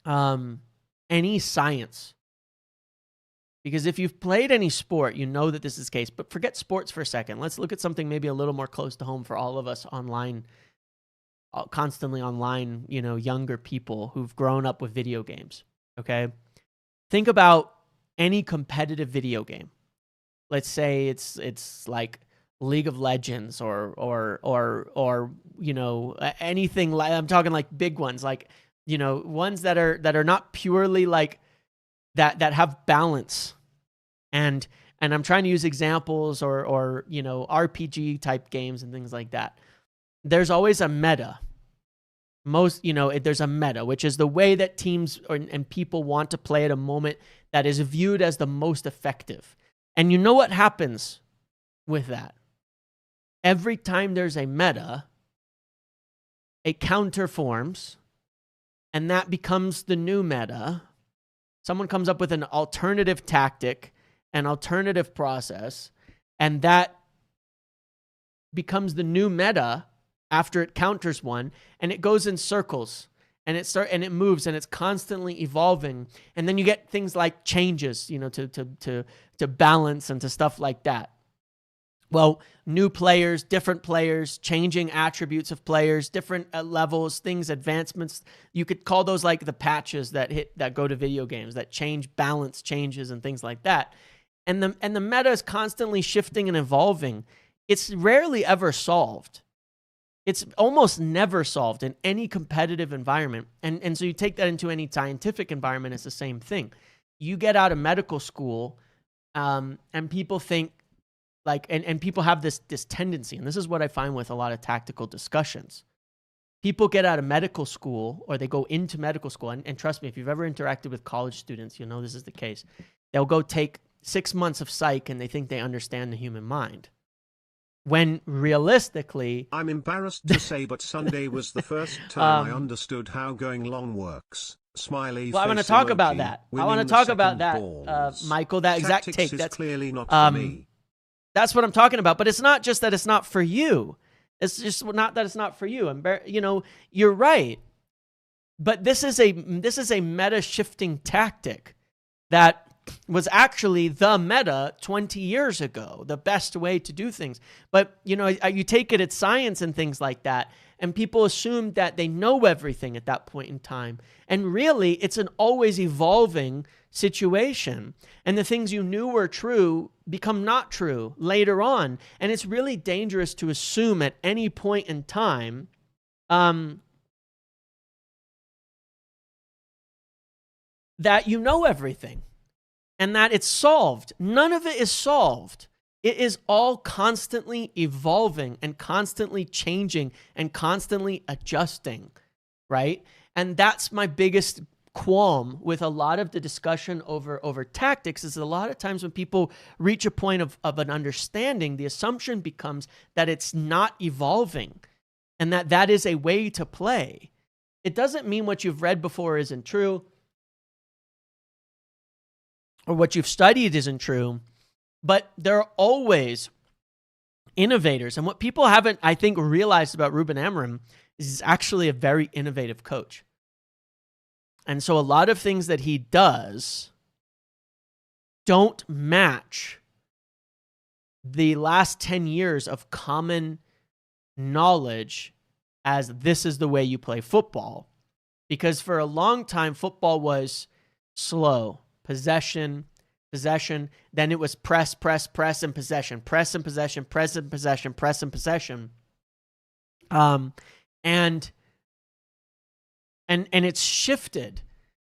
A: any science. Because if you've played any sport, you know that this is the case. But forget sports for a second. Let's look at something maybe a little more close to home for all of us online, constantly online, younger people who've grown up with video games, okay? Think about any competitive video game. Let's say it's like League of Legends or anything like, I'm talking like big ones, like, ones that are not purely like that have balance. And I'm trying to use examples or RPG type games and things like that. There's always a meta. There's a meta, which is the way that teams and people want to play at a moment that is viewed as the most effective. And you know what happens with that? Every time there's a meta, a counter forms, and that becomes the new meta. Someone comes up with an alternative tactic, an alternative process, and that becomes the new meta after it counters one, and it goes in circles, and it moves, and it's constantly evolving. And then you get things like changes, to balance and to stuff like that. Well, new players, different players, changing attributes of players, different levels, things, advancements. You could call those like the patches that go to video games, that change balance changes and things like that. And the meta is constantly shifting and evolving. It's rarely ever solved. It's almost never solved in any competitive environment. And so you take that into any scientific environment, it's the same thing. You get out of medical school, and people think, and people have this tendency, and this is what I find with a lot of tactical discussions. People get out of medical school, or they go into medical school, and trust me, if you've ever interacted with college students, you know this is the case. They'll go take 6 months of psych, and they think they understand the human mind. When realistically...
B: I'm embarrassed to say, but Sunday was the first time I understood how going long works. Smiley.
A: Well, I want to talk about that. Michael, that exact take. That's
B: clearly not for me.
A: That's what I'm talking about. But it's not just that it's not for you. It's just not that it's not for you. You're right. But this is a meta shifting tactic that was actually the meta 20 years ago, the best way to do things. But, you take it at science and things like that, and people assume that they know everything at that point in time. And really, it's an always evolving situation. And the things you knew were true become not true later on. And it's really dangerous to assume at any point in time that you know everything. And that it's solved. None of it is solved. It is all constantly evolving and constantly changing and constantly adjusting, right? And that's my biggest qualm with a lot of the discussion over tactics, is a lot of times when people reach a point of an understanding, the assumption becomes that it's not evolving and that is a way to play. It doesn't mean what you've read before isn't true, or what you've studied isn't true, but there are always innovators. And what people haven't, I think, realized about Ruben Amorim is he's actually a very innovative coach. And so a lot of things that he does don't match the last 10 years of common knowledge as this is the way you play football. Because for a long time, football was slow. Possession, then it was press, and possession, press and possession, press and possession, press and possession. And it's shifted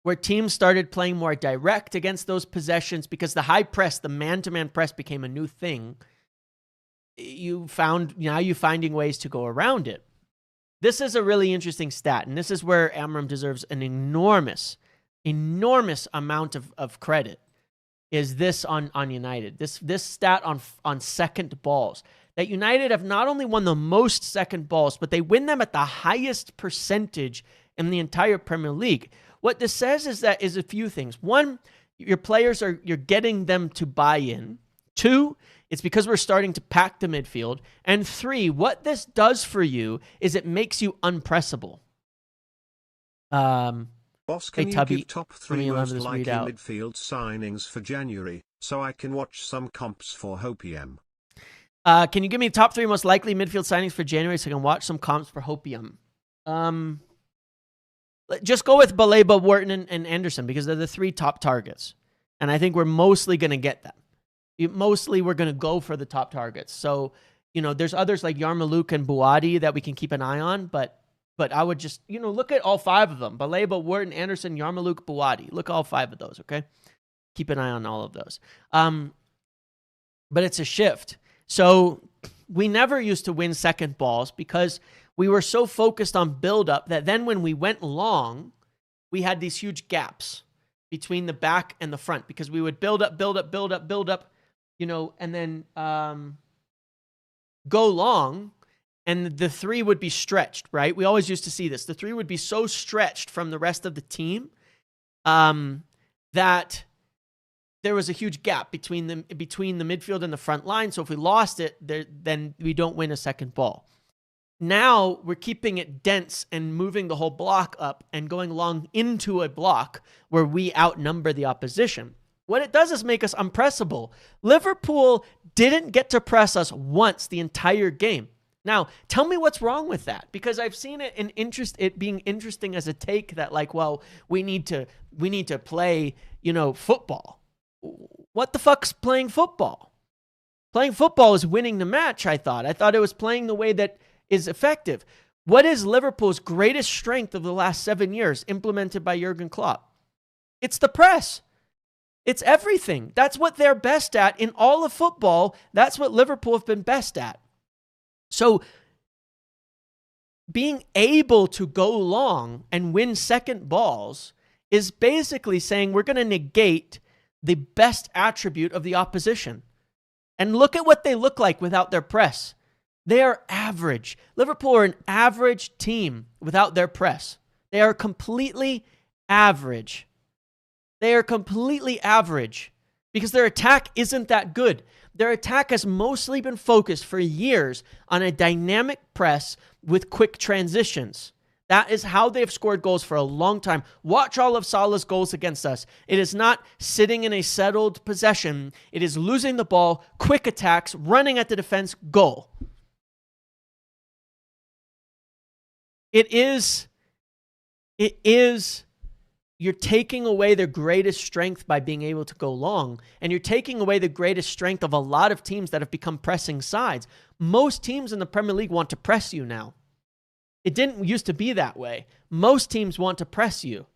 A: where teams started playing more direct against those possessions because the high press, the man-to-man press became a new thing. You're finding ways to go around it. This is a really interesting stat, and this is where Amorim deserves an enormous amount of credit, is this on United. This stat on second balls. That United have not only won the most second balls, but they win them at the highest percentage in the entire Premier League. What this says is a few things. One, your players you're getting them to buy in. Two, it's because we're starting to pack the midfield. And three, what this does for you is it makes you unpressable.
B: Boss, can you give top 3 most likely midfield signings for January, so I can watch some comps for Hopium?
A: Can you give me top 3 most likely midfield signings for January so I can watch some comps for Hopium? Just go with Baleba, Wharton, and Anderson, because they're the 3 top targets. And I think we're mostly going to get them. Mostly we're going to go for the top targets. So there's others like Yarmouk and Buadi that we can keep an eye on, but I would just, look at all 5 of them. Baleba, Wharton, Anderson, Yarmouk, Buadi. Look at all 5 of those, okay? Keep an eye on all of those. But it's a shift. So we never used to win second balls because we were so focused on build-up that then when we went long, we had these huge gaps between the back and the front because we would build up, and then go long, and the 3 would be stretched, right? We always used to see this. The 3 would be so stretched from the rest of the team that there was a huge gap between the midfield and the front line. So if we lost it, then we don't win a second ball. Now we're keeping it dense and moving the whole block up and going long into a block where we outnumber the opposition. What it does is make us unpressable. Liverpool didn't get to press us once the entire game. Now, tell me what's wrong with that, because I've seen it being interesting as a take that we need to play, football. What the fuck's playing football? Playing football is winning the match, I thought. I thought it was playing the way that is effective. What is Liverpool's greatest strength of the last 7 years implemented by Jurgen Klopp? It's the press. It's everything. That's what they're best at in all of football. That's what Liverpool have been best at. So being able to go long and win second balls is basically saying we're going to negate the best attribute of the opposition. And look at what they look like without their press. They are average. Liverpool are an average team without their press. They are completely average. They are completely average because their attack isn't that good. Their attack has mostly been focused for years on a dynamic press with quick transitions. That is how they've scored goals for a long time. Watch all of Salah's goals against us. It is not sitting in a settled possession. It is losing the ball, quick attacks, running at the defense, goal. It is you're taking away their greatest strength by being able to go long, and you're taking away the greatest strength of a lot of teams that have become pressing sides. Most teams in the Premier League want to press you now. It didn't used to be that way. Most teams want to press you.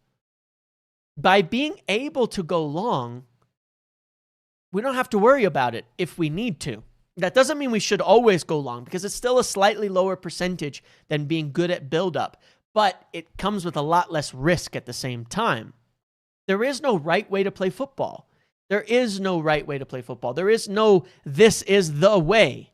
A: By being able to go long, we don't have to worry about it if we need to. That doesn't mean we should always go long because it's still a slightly lower percentage than being good at build-up, but it comes with a lot less risk at the same time. There is no right way to play football. There is no right way to play football. There is no this is the way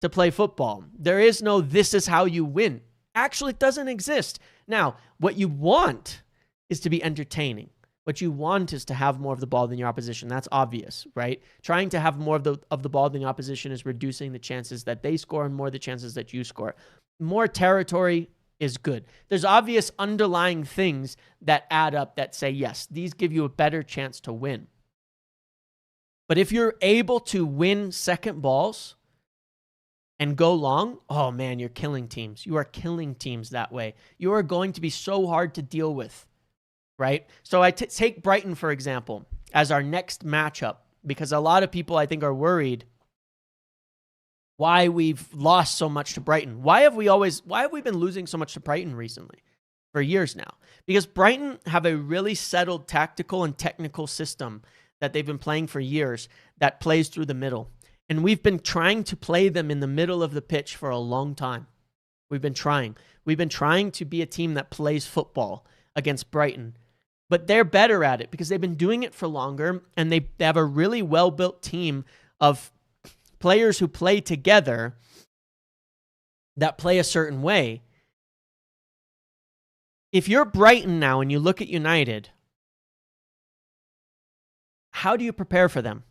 A: to play football. There is no this is how you win. Actually, it doesn't exist. Now, what you want is to be entertaining. What you want is to have more of the ball than your opposition. That's obvious, right? Trying to have more of the ball than the opposition is reducing the chances that they score and more the chances that you score. More territory is good. There's obvious underlying things that add up that say, yes, these give you a better chance to win. But if you're able to win second balls and go long, oh man, you're killing teams. You are killing teams that way. You are going to be so hard to deal with, right? So I take Brighton, for example, as our next matchup, because a lot of people, I think, are worried why we've lost so much to Brighton. Why have we been losing so much to Brighton recently? For years now. Because Brighton have a really settled tactical and technical system that they've been playing for years that plays through the middle. And we've been trying to play them in the middle of the pitch for a long time. We've been trying. We've been trying to be a team that plays football against Brighton. But they're better at it because they've been doing it for longer, and they have a really well-built team of players who play together that play a certain way. If you're Brighton now and you look at United, how do you prepare for them?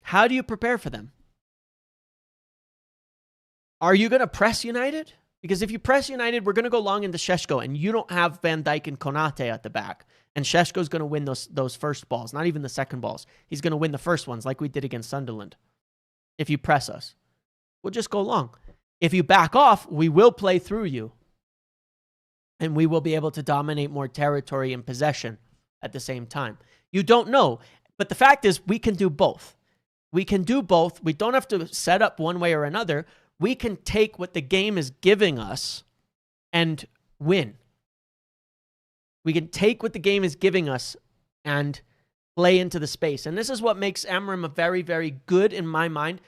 A: How do you prepare for them? Are you going to press United? Because if you press United, we're going to go long into Šeško, and you don't have Van Dijk and Konate at the back. And Šeško's going to win those first balls, not even the second balls. He's going to win the first ones like we did against Sunderland. If you press us, we'll just go long. If you back off, we will play through you. And we will be able to dominate more territory and possession at the same time. You don't know. But the fact is, we can do both. We can do both. We don't have to set up one way or another. We can take what the game is giving us and win. We can take what the game is giving us and play into the space. And this is what makes Amorim a very, very good, in my mind,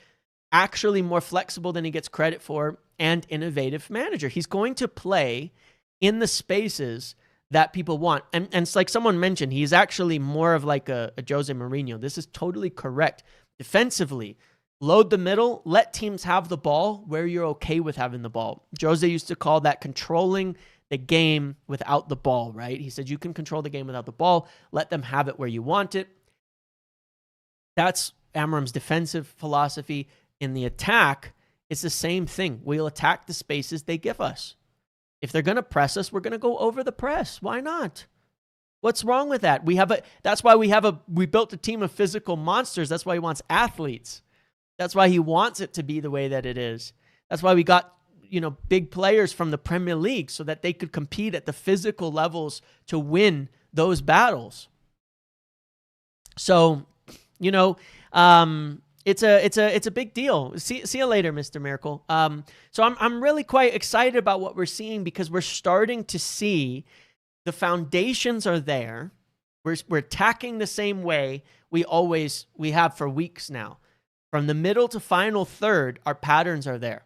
A: actually more flexible than he gets credit for, and innovative manager. He's going to play in the spaces that people want. And it's like someone mentioned, he's actually more of like a Jose Mourinho. This is totally correct. Defensively, load the middle, let teams have the ball where you're okay with having the ball. Jose used to call that controlling the game without the ball, right? He said you can control the game without the ball, let them have it where you want it. That's Amorim's defensive philosophy. In the attack, it's the same thing. We'll attack the spaces they give us. If they're going to press us, we're going to go over the press. Why not? What's wrong with that? That's why we built a team of physical monsters. That's why he wants athletes. That's why he wants it to be the way that it is. That's why we got, big players from the Premier League so that they could compete at the physical levels to win those battles. So, it's a big deal. See you later, Mr. Miracle. So I'm really quite excited about what we're seeing, because we're starting to see the foundations are there. We're attacking the same way we have for weeks now. From the middle to final third, our patterns are there.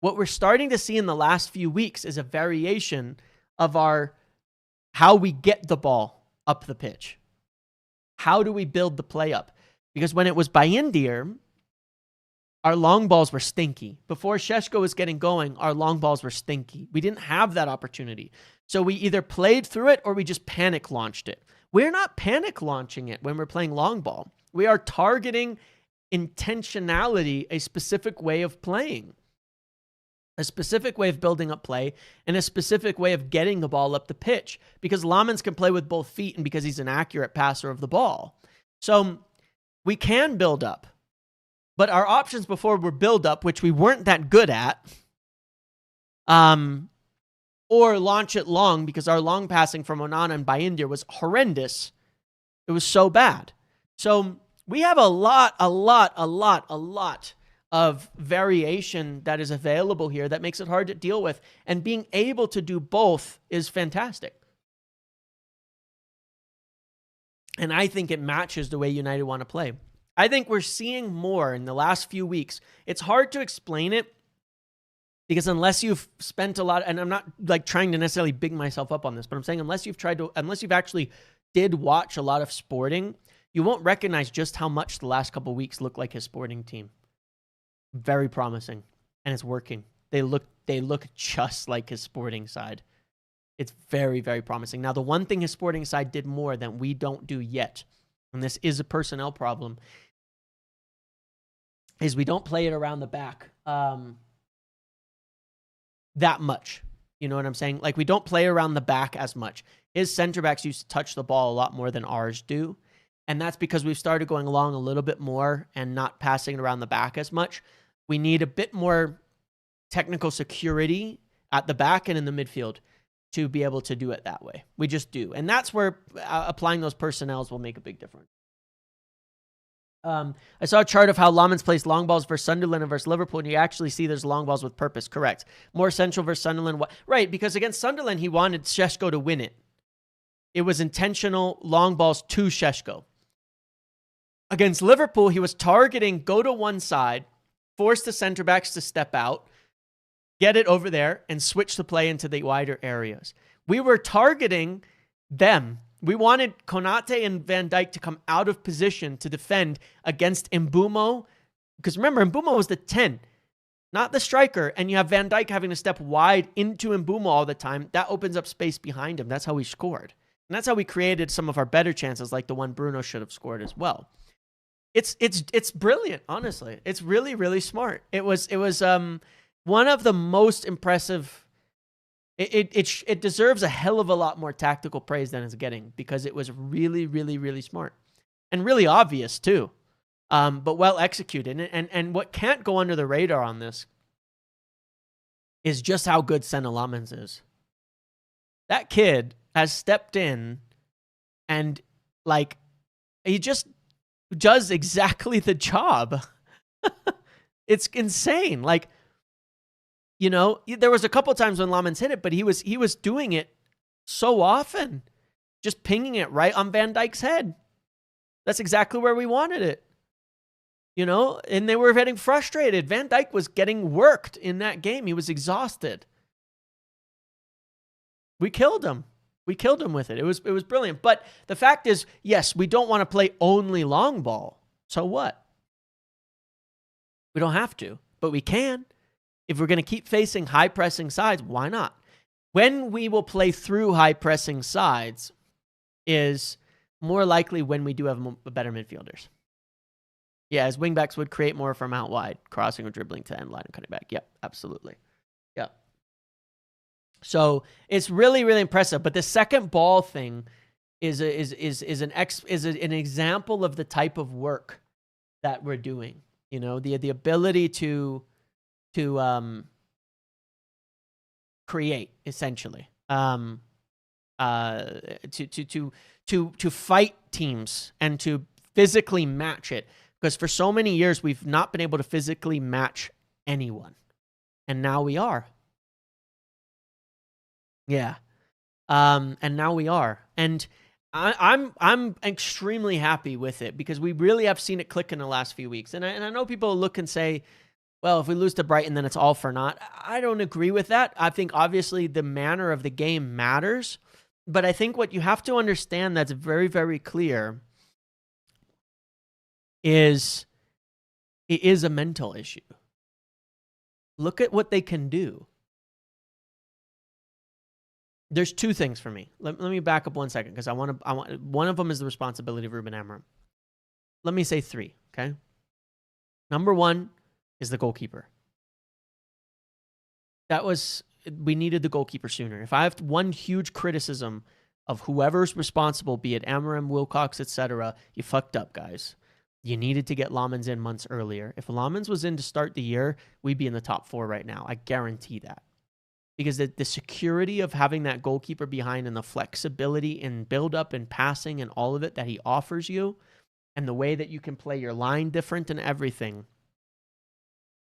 A: What we're starting to see in the last few weeks is a variation of how we get the ball up the pitch. How do we build the play up? Because when it was Bayindir, our long balls were stinky. Before Šeško was getting going, our long balls were stinky. We didn't have that opportunity. So we either played through it or we just panic launched it. We're not panic launching it when we're playing long ball. We are targeting intentionality, a specific way of playing, a specific way of building up play, and a specific way of getting the ball up the pitch, because Lammens can play with both feet and because he's an accurate passer of the ball. So we can build up, but our options before were build up, which we weren't that good at, or launch it long, because our long passing from Onana and Bayindir was horrendous. It was so bad. So we have a lot of variation that is available here that makes it hard to deal with. And being able to do both is fantastic. And I think it matches the way United want to play. I think we're seeing more in the last few weeks. It's hard to explain it, because unless you've spent a lot, and I'm not like trying to necessarily big myself up on this, but I'm saying unless you've actually did watch a lot of Sporting, you won't recognize just how much the last couple of weeks look like his Sporting team. Very promising, and it's working. They look just like his Sporting side. It's very, very promising. Now, the one thing his Sporting side did more than we don't do yet, and this is a personnel problem, is we don't play it around the back that much. You know what I'm saying? Like, we don't play around the back as much. His center backs used to touch the ball a lot more than ours do. And that's because we've started going along a little bit more and not passing it around the back as much. We need a bit more technical security at the back and in the midfield to be able to do it that way. We just do. And that's where applying those personnels will make a big difference. I saw a chart of how Lammens plays long balls versus Sunderland and versus Liverpool, and you actually see there's long balls with purpose. Correct. More central versus Sunderland. Right, because against Sunderland, he wanted Šeško to win it. It was intentional long balls to Šeško. Against Liverpool, he was targeting go to one side, force the center backs to step out, get it over there, and switch the play into the wider areas. We were targeting them. We wanted Konate and Van Dijk to come out of position to defend against Mbeumo. Because remember, Mbeumo was the 10, not the striker. And you have Van Dijk having to step wide into Mbeumo all the time. That opens up space behind him. That's how we scored. And that's how we created some of our better chances, like the one Bruno should have scored as well. It's brilliant, honestly. It's really, really smart. It was one of the most impressive. It deserves a hell of a lot more tactical praise than it's getting, because it was really, really, really smart and really obvious too, but well executed. And what can't go under the radar on this is just how good Senne Lammens is. That kid has stepped in and like he just who does exactly the job. It's insane. Like, you know, there was a couple times when Lammens hit it, but he was doing it so often, just pinging it right on Van Dijk's head. That's exactly where we wanted it. You know, and they were getting frustrated. Van Dijk was getting worked in that game. He was exhausted. We killed him. We killed him with it. It was brilliant. But the fact is, yes, we don't want to play only long ball. So what? We don't have to, but we can. If we're going to keep facing high pressing sides, why not? When we will play through high pressing sides is more likely when we do have better midfielders. Yeah, as wingbacks would create more from out wide, crossing or dribbling to end line and cutting back. Yep, absolutely. Yep. So it's really, really impressive. But the second ball thing is an example of the type of work that we're doing. You know, the ability to create, essentially, to fight teams and to physically match it. Because for so many years, we've not been able to physically match anyone. And now we are. Yeah. And now we are. And I'm extremely happy with it because we really have seen it click in the last few weeks. And I know people look and say, well, if we lose to Brighton, then it's all for naught. I don't agree with that. I think obviously the manner of the game matters. But I think what you have to understand that's very, very clear is it is a mental issue. Look at what they can do. There's two things for me. Let me back up 1 second because I want one of them is the responsibility of Ruben Amorim. Let me say three, okay? Number one is the goalkeeper. We needed the goalkeeper sooner. If I have one huge criticism of whoever's responsible, be it Amorim, Wilcox, etc., you fucked up, guys. You needed to get Lammens in months earlier. If Lammens was in to start the year, we'd be in the top 4 right now. I guarantee that. Because the security of having that goalkeeper behind and the flexibility in build-up and passing and all of it that he offers you and the way that you can play your line different and everything,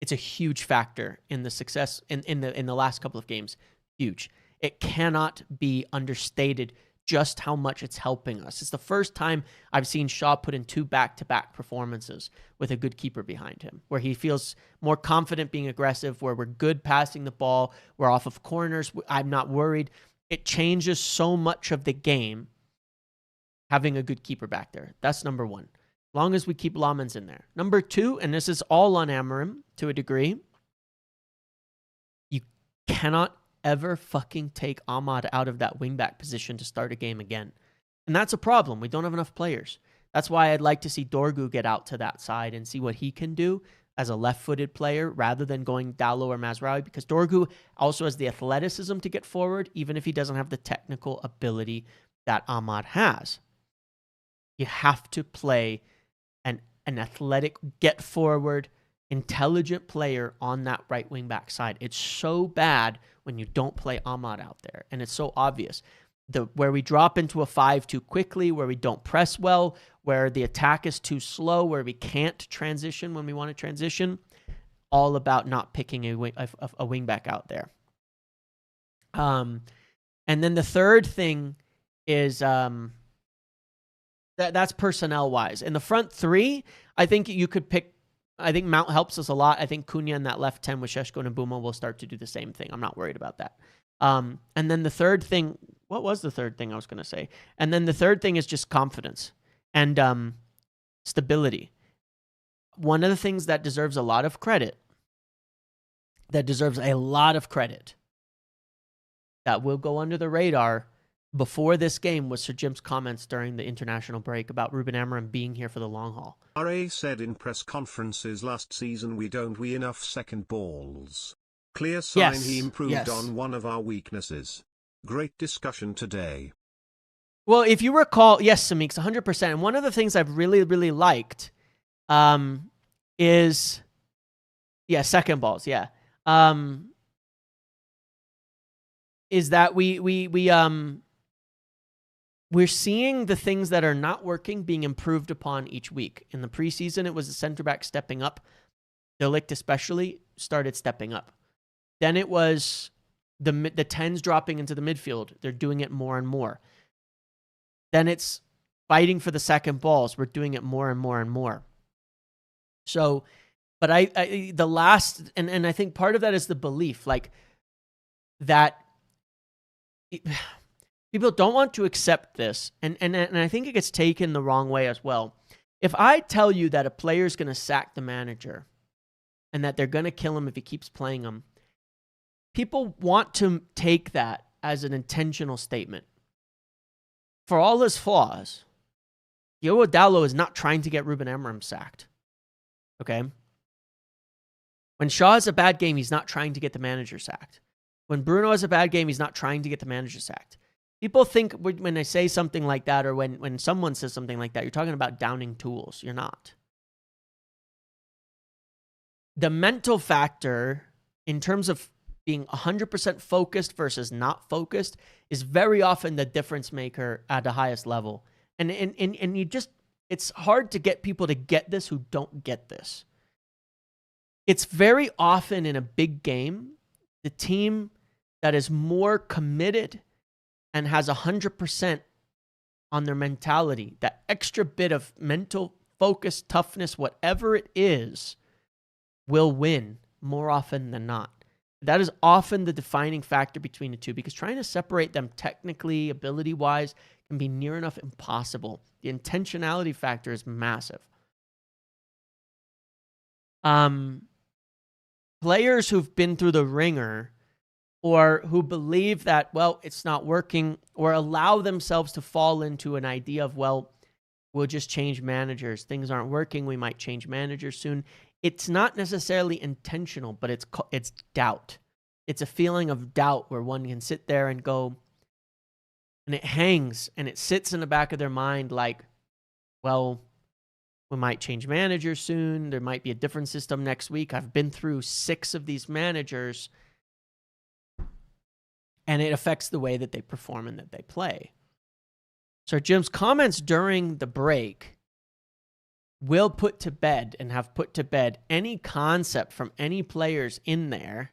A: it's a huge factor in the success in the last couple of games. Huge. It cannot be understated just how much it's helping us. It's the first time I've seen Shaw put in 2 back-to-back performances with a good keeper behind him, where he feels more confident being aggressive, where we're good passing the ball, we're off of corners, I'm not worried. It changes so much of the game having a good keeper back there. That's number one. As long as we keep Lammens in there. Number two, and this is all on Amorim to a degree, you cannot ever fucking take Ahmad out of that wingback position to start a game again. And that's a problem. We don't have enough players. That's why I'd like to see Dorgu get out to that side and see what he can do as a left-footed player rather than going Dalot or Mazraoui, because Dorgu also has the athleticism to get forward, even if he doesn't have the technical ability that Ahmad has. You have to play an athletic, get-forward, intelligent player on that right wing-back side. It's so bad when you don't play Ahmad out there, and it's so obvious. Where we drop into a 5 too quickly, where we don't press well, where the attack is too slow, where we can't transition when we want to transition, all about not picking a wing back out there. And then the third thing is that's personnel-wise. In the front three, I think you could pick. I think Mount helps us a lot. I think Cunha in that left 10 with Šeško and Mbeumo will start to do the same thing. I'm not worried about that. And then the third thing, what was the third thing I was going to say? And then the third thing is just confidence and stability. One of the things that deserves a lot of credit, that will go under the radar before this game was Sir Jim's comments during the international break about Ruben Amorim being here for the long haul.
B: RA said in press conferences last season we enough second balls. Clear sign he improved on one of our weaknesses. Great discussion today.
A: Well, if you recall, yes, Samix, 100%. And one of the things I've really, really liked is, second balls, is that we we're seeing the things that are not working being improved upon each week. In the preseason, it was the center back stepping up. De Ligt especially started stepping up. Then it was the 10s dropping into the midfield. They're doing it more and more. Then it's fighting for the second balls. We're doing it more and more and more. So, but I think part of that is the belief, like that people don't want to accept this, and I think it gets taken the wrong way as well. If I tell you that a player is going to sack the manager and that they're going to kill him if he keeps playing him, people want to take that as an intentional statement. For all his flaws, Diogo Dalot is not trying to get Ruben Amorim sacked. Okay? When Shaw has a bad game, he's not trying to get the manager sacked. When Bruno has a bad game, he's not trying to get the manager sacked. People think when they say something like that, or when someone says something like that, you're talking about downing tools. You're not. The mental factor in terms of being 100% focused versus not focused is very often the difference maker at the highest level. And you just, it's hard to get people to get this who don't get this. It's very often in a big game, the team that is more committed and has 100% on their mentality, that extra bit of mental focus, toughness, whatever it is, will win more often than not. That is often the defining factor between the two, because trying to separate them technically, ability-wise, can be near enough impossible. The intentionality factor is massive. Players who've been through the ringer, or who believe that, well, it's not working, or allow themselves to fall into an idea of, well, we'll just change managers. Things aren't working. We might change managers soon. It's not necessarily intentional, but it's doubt. It's a feeling of doubt where one can sit there and go, and it hangs and it sits in the back of their mind like, well, we might change managers soon. There might be a different system next week. I've been through 6 of these managers, and it affects the way that they perform and that they play. So Jim's comments during the break will put to bed and have put to bed any concept from any players in there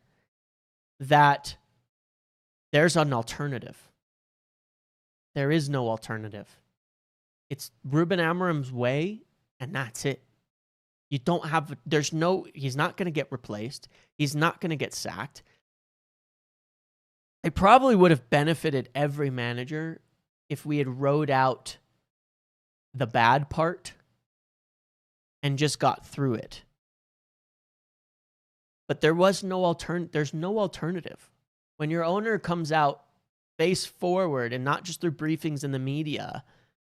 A: that there's an alternative. There is no alternative. It's Ruben Amorim's way, and that's it. You don't have, he's not going to get replaced. He's not going to get sacked. It probably would have benefited every manager if we had rode out the bad part and just got through it. But there's no alternative. When your owner comes out face forward, and not just through briefings in the media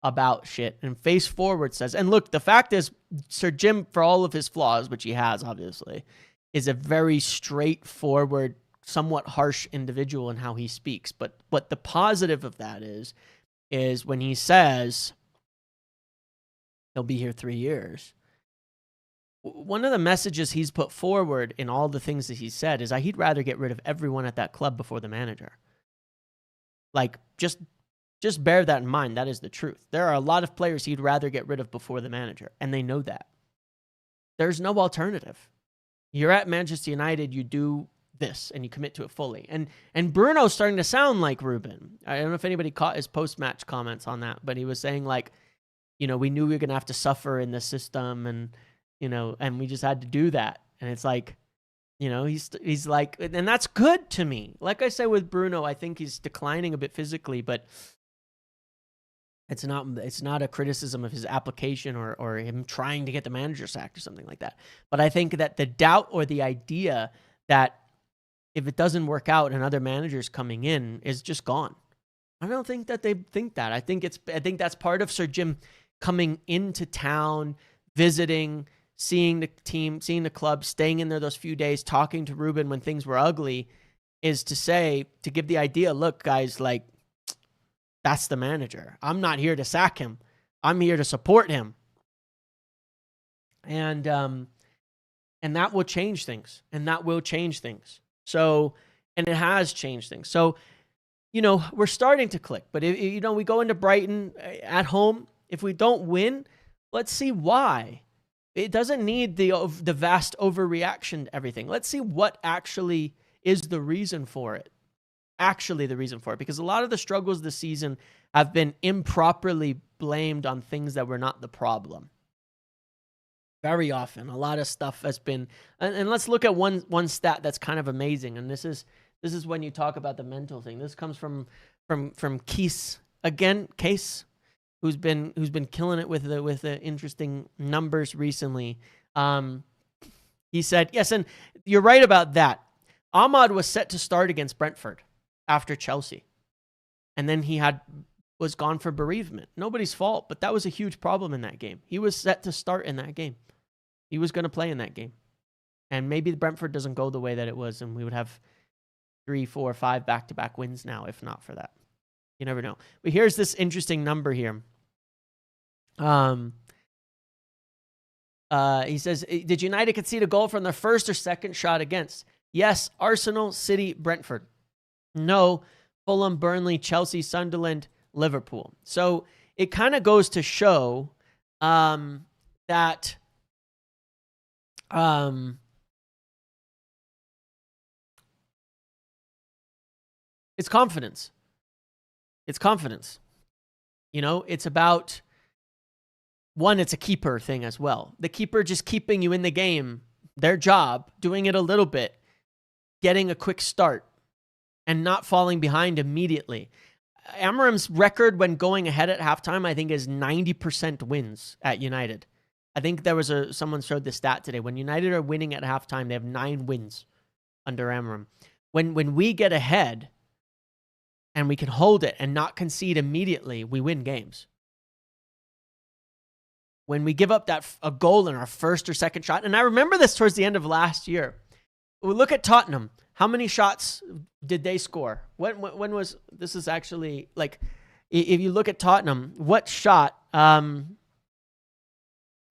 A: about shit, and face forward says, and look, the fact is, Sir Jim, for all of his flaws, which he has obviously, is a very straightforward, somewhat harsh individual in how he speaks. But the positive of that is when he says he'll be here 3 years, one of the messages he's put forward in all the things that he said is that he'd rather get rid of everyone at that club before the manager. Like, just bear that in mind. That is the truth. There are a lot of players he'd rather get rid of before the manager, and they know that. There's no alternative. You're at Manchester United, you do this, and you commit to it fully. And Bruno's starting to sound like Ruben. I don't know if anybody caught his post-match comments on that, but he was saying, like, we knew we were going to have to suffer in the system, and and we just had to do that. And it's like, he's like, and that's good to me. Like I said with Bruno, I think he's declining a bit physically, but it's not a criticism of his application or him trying to get the manager sacked or something like that. But I think that the doubt or the idea that if it doesn't work out and other managers coming in is just gone. I don't think that they think that. I think that's part of Sir Jim coming into town, visiting, seeing the team, seeing the club, staying in there those few days, talking to Ruben when things were ugly, is to give the idea, look, guys, like, that's the manager. I'm not here to sack him. I'm here to support him. And that will change things. And that will change things. So, and it has changed things. So we're starting to click. But, we go into Brighton at home. If we don't win, let's see why. It doesn't need the vast overreaction to everything. Let's see what actually is the reason for it. Because a lot of the struggles this season have been improperly blamed on things that were not the problem. Very often, a lot of stuff has been, and let's look at one stat that's kind of amazing. And this is when you talk about the mental thing. This comes from Case, who's been killing it with the interesting numbers recently. He said, yes, and you're right about that. Ahmad was set to start against Brentford after Chelsea, and then he was gone for bereavement. Nobody's fault, but that was a huge problem in that game. He was set to start in that game. He was going to play in that game. And maybe the Brentford doesn't go the way that it was, and we would have 3, 4, 5 back-to-back wins now, if not for that. You never know. But here's this interesting number here. He says, did United concede a goal from their first or second shot against? Yes, Arsenal, City, Brentford. No, Fulham, Burnley, Chelsea, Sunderland, Liverpool. So it kind of goes to show that it's confidence. It's confidence. It's about, one, it's a keeper thing as well. The keeper just keeping you in the game, their job, doing it a little bit, getting a quick start, and not falling behind immediately. Amorim's record when going ahead at halftime, I think, is 90% wins at United. I think there was someone showed the stat today. When United are winning at halftime, they have 9 wins under Amorim. When we get ahead and we can hold it and not concede immediately, we win games. When we give up a goal in our first or second shot, and I remember this towards the end of last year. We look at Tottenham. How many shots did they score? When was this? Is actually like, if you look at Tottenham, what shot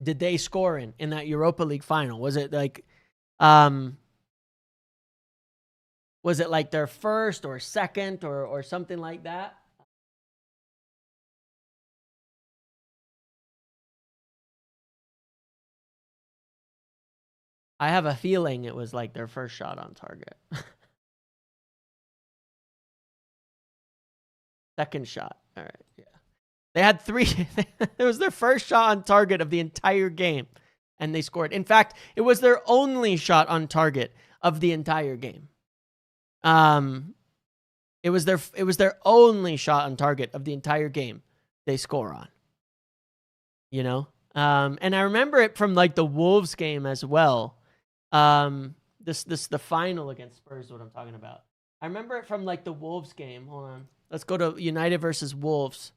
A: did they score in that Europa League final? Was it like their first or second or something like that? I have a feeling it was like their first shot on target. Second shot. All right. Yeah. They had 3. It was their first shot on target of the entire game, and they scored. In fact, it was their only shot on target of the entire game. It was their only shot on target of the entire game they score on. And I remember it from like the Wolves game as well. The final against Spurs is what I'm talking about. I remember it from like the Wolves game. Hold on. Let's go to United versus Wolves.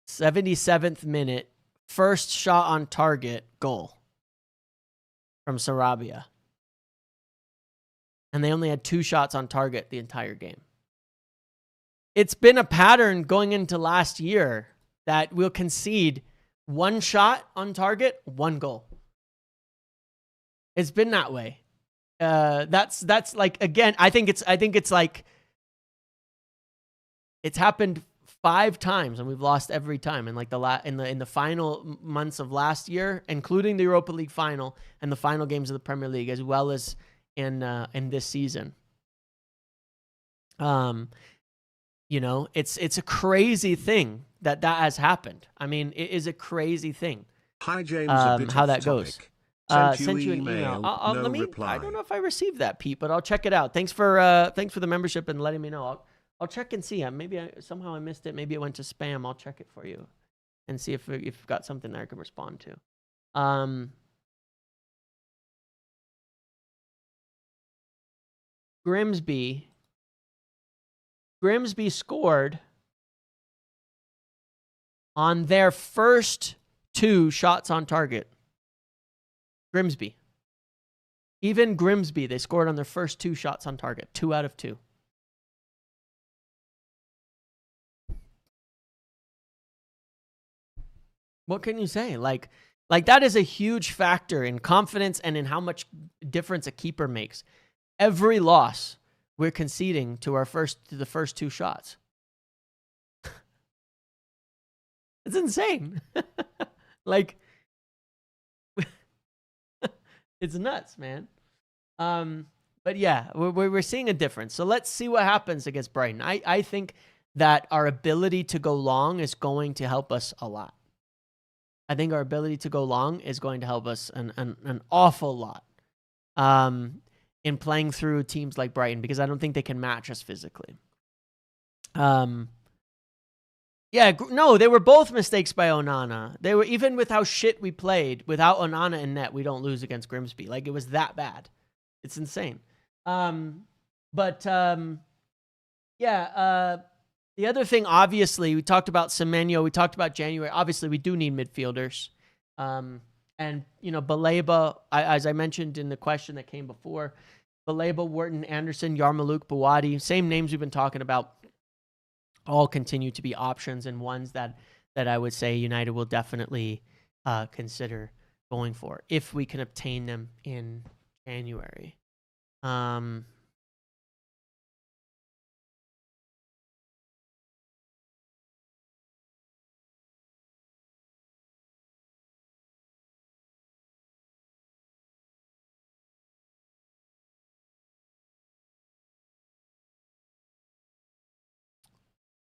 A: 77th minute, first shot on target, goal from Sarabia. And they only had 2 shots on target the entire game. It's been a pattern going into last year that we'll concede 1 shot on target, 1 goal. It's been that way. That's like, again, I think it's like, it's happened 5 times and we've lost every time. And like in the final months of last year, including the Europa League final and the final games of the Premier League, as well as in this season. It's a crazy thing that has happened. I mean, it is a crazy thing.
B: Hi, James.
A: How that goes. Sent you an email.
B: No reply.
A: I don't know if I received that, Pete, but I'll check it out. Thanks for the membership and letting me know. I'll check and see. Maybe somehow I missed it. Maybe it went to spam. I'll check it for you and see if you've got something there I can respond to. Grimsby scored on their first 2 shots on target. Grimsby. Even Grimsby, they scored on their first 2 shots on target. 2 out of 2. What can you say? Like that is a huge factor in confidence and in how much difference a keeper makes. every loss we're conceding to the first 2 shots. It's insane. Like, it's nuts, man. But yeah, we're seeing a difference. So let's see what happens against Brighton. I think that our ability to go long is going to help us a lot. I think our ability to go long is going to help us an awful lot in playing through teams like Brighton, because I don't think they can match us physically. Yeah, no, they were both mistakes by Onana. They were, even with how shit we played, without Onana in net, we don't lose against Grimsby. Like, it was that bad. It's insane. The other thing, obviously, we talked about Semenyo, we talked about January. Obviously, we do need midfielders. And, Baleba, as I mentioned in the question that came before, Baleba, Wharton, Anderson, Yarmouk, Bouadi, same names we've been talking about, all continue to be options and ones that I would say United will definitely consider going for if we can obtain them in January.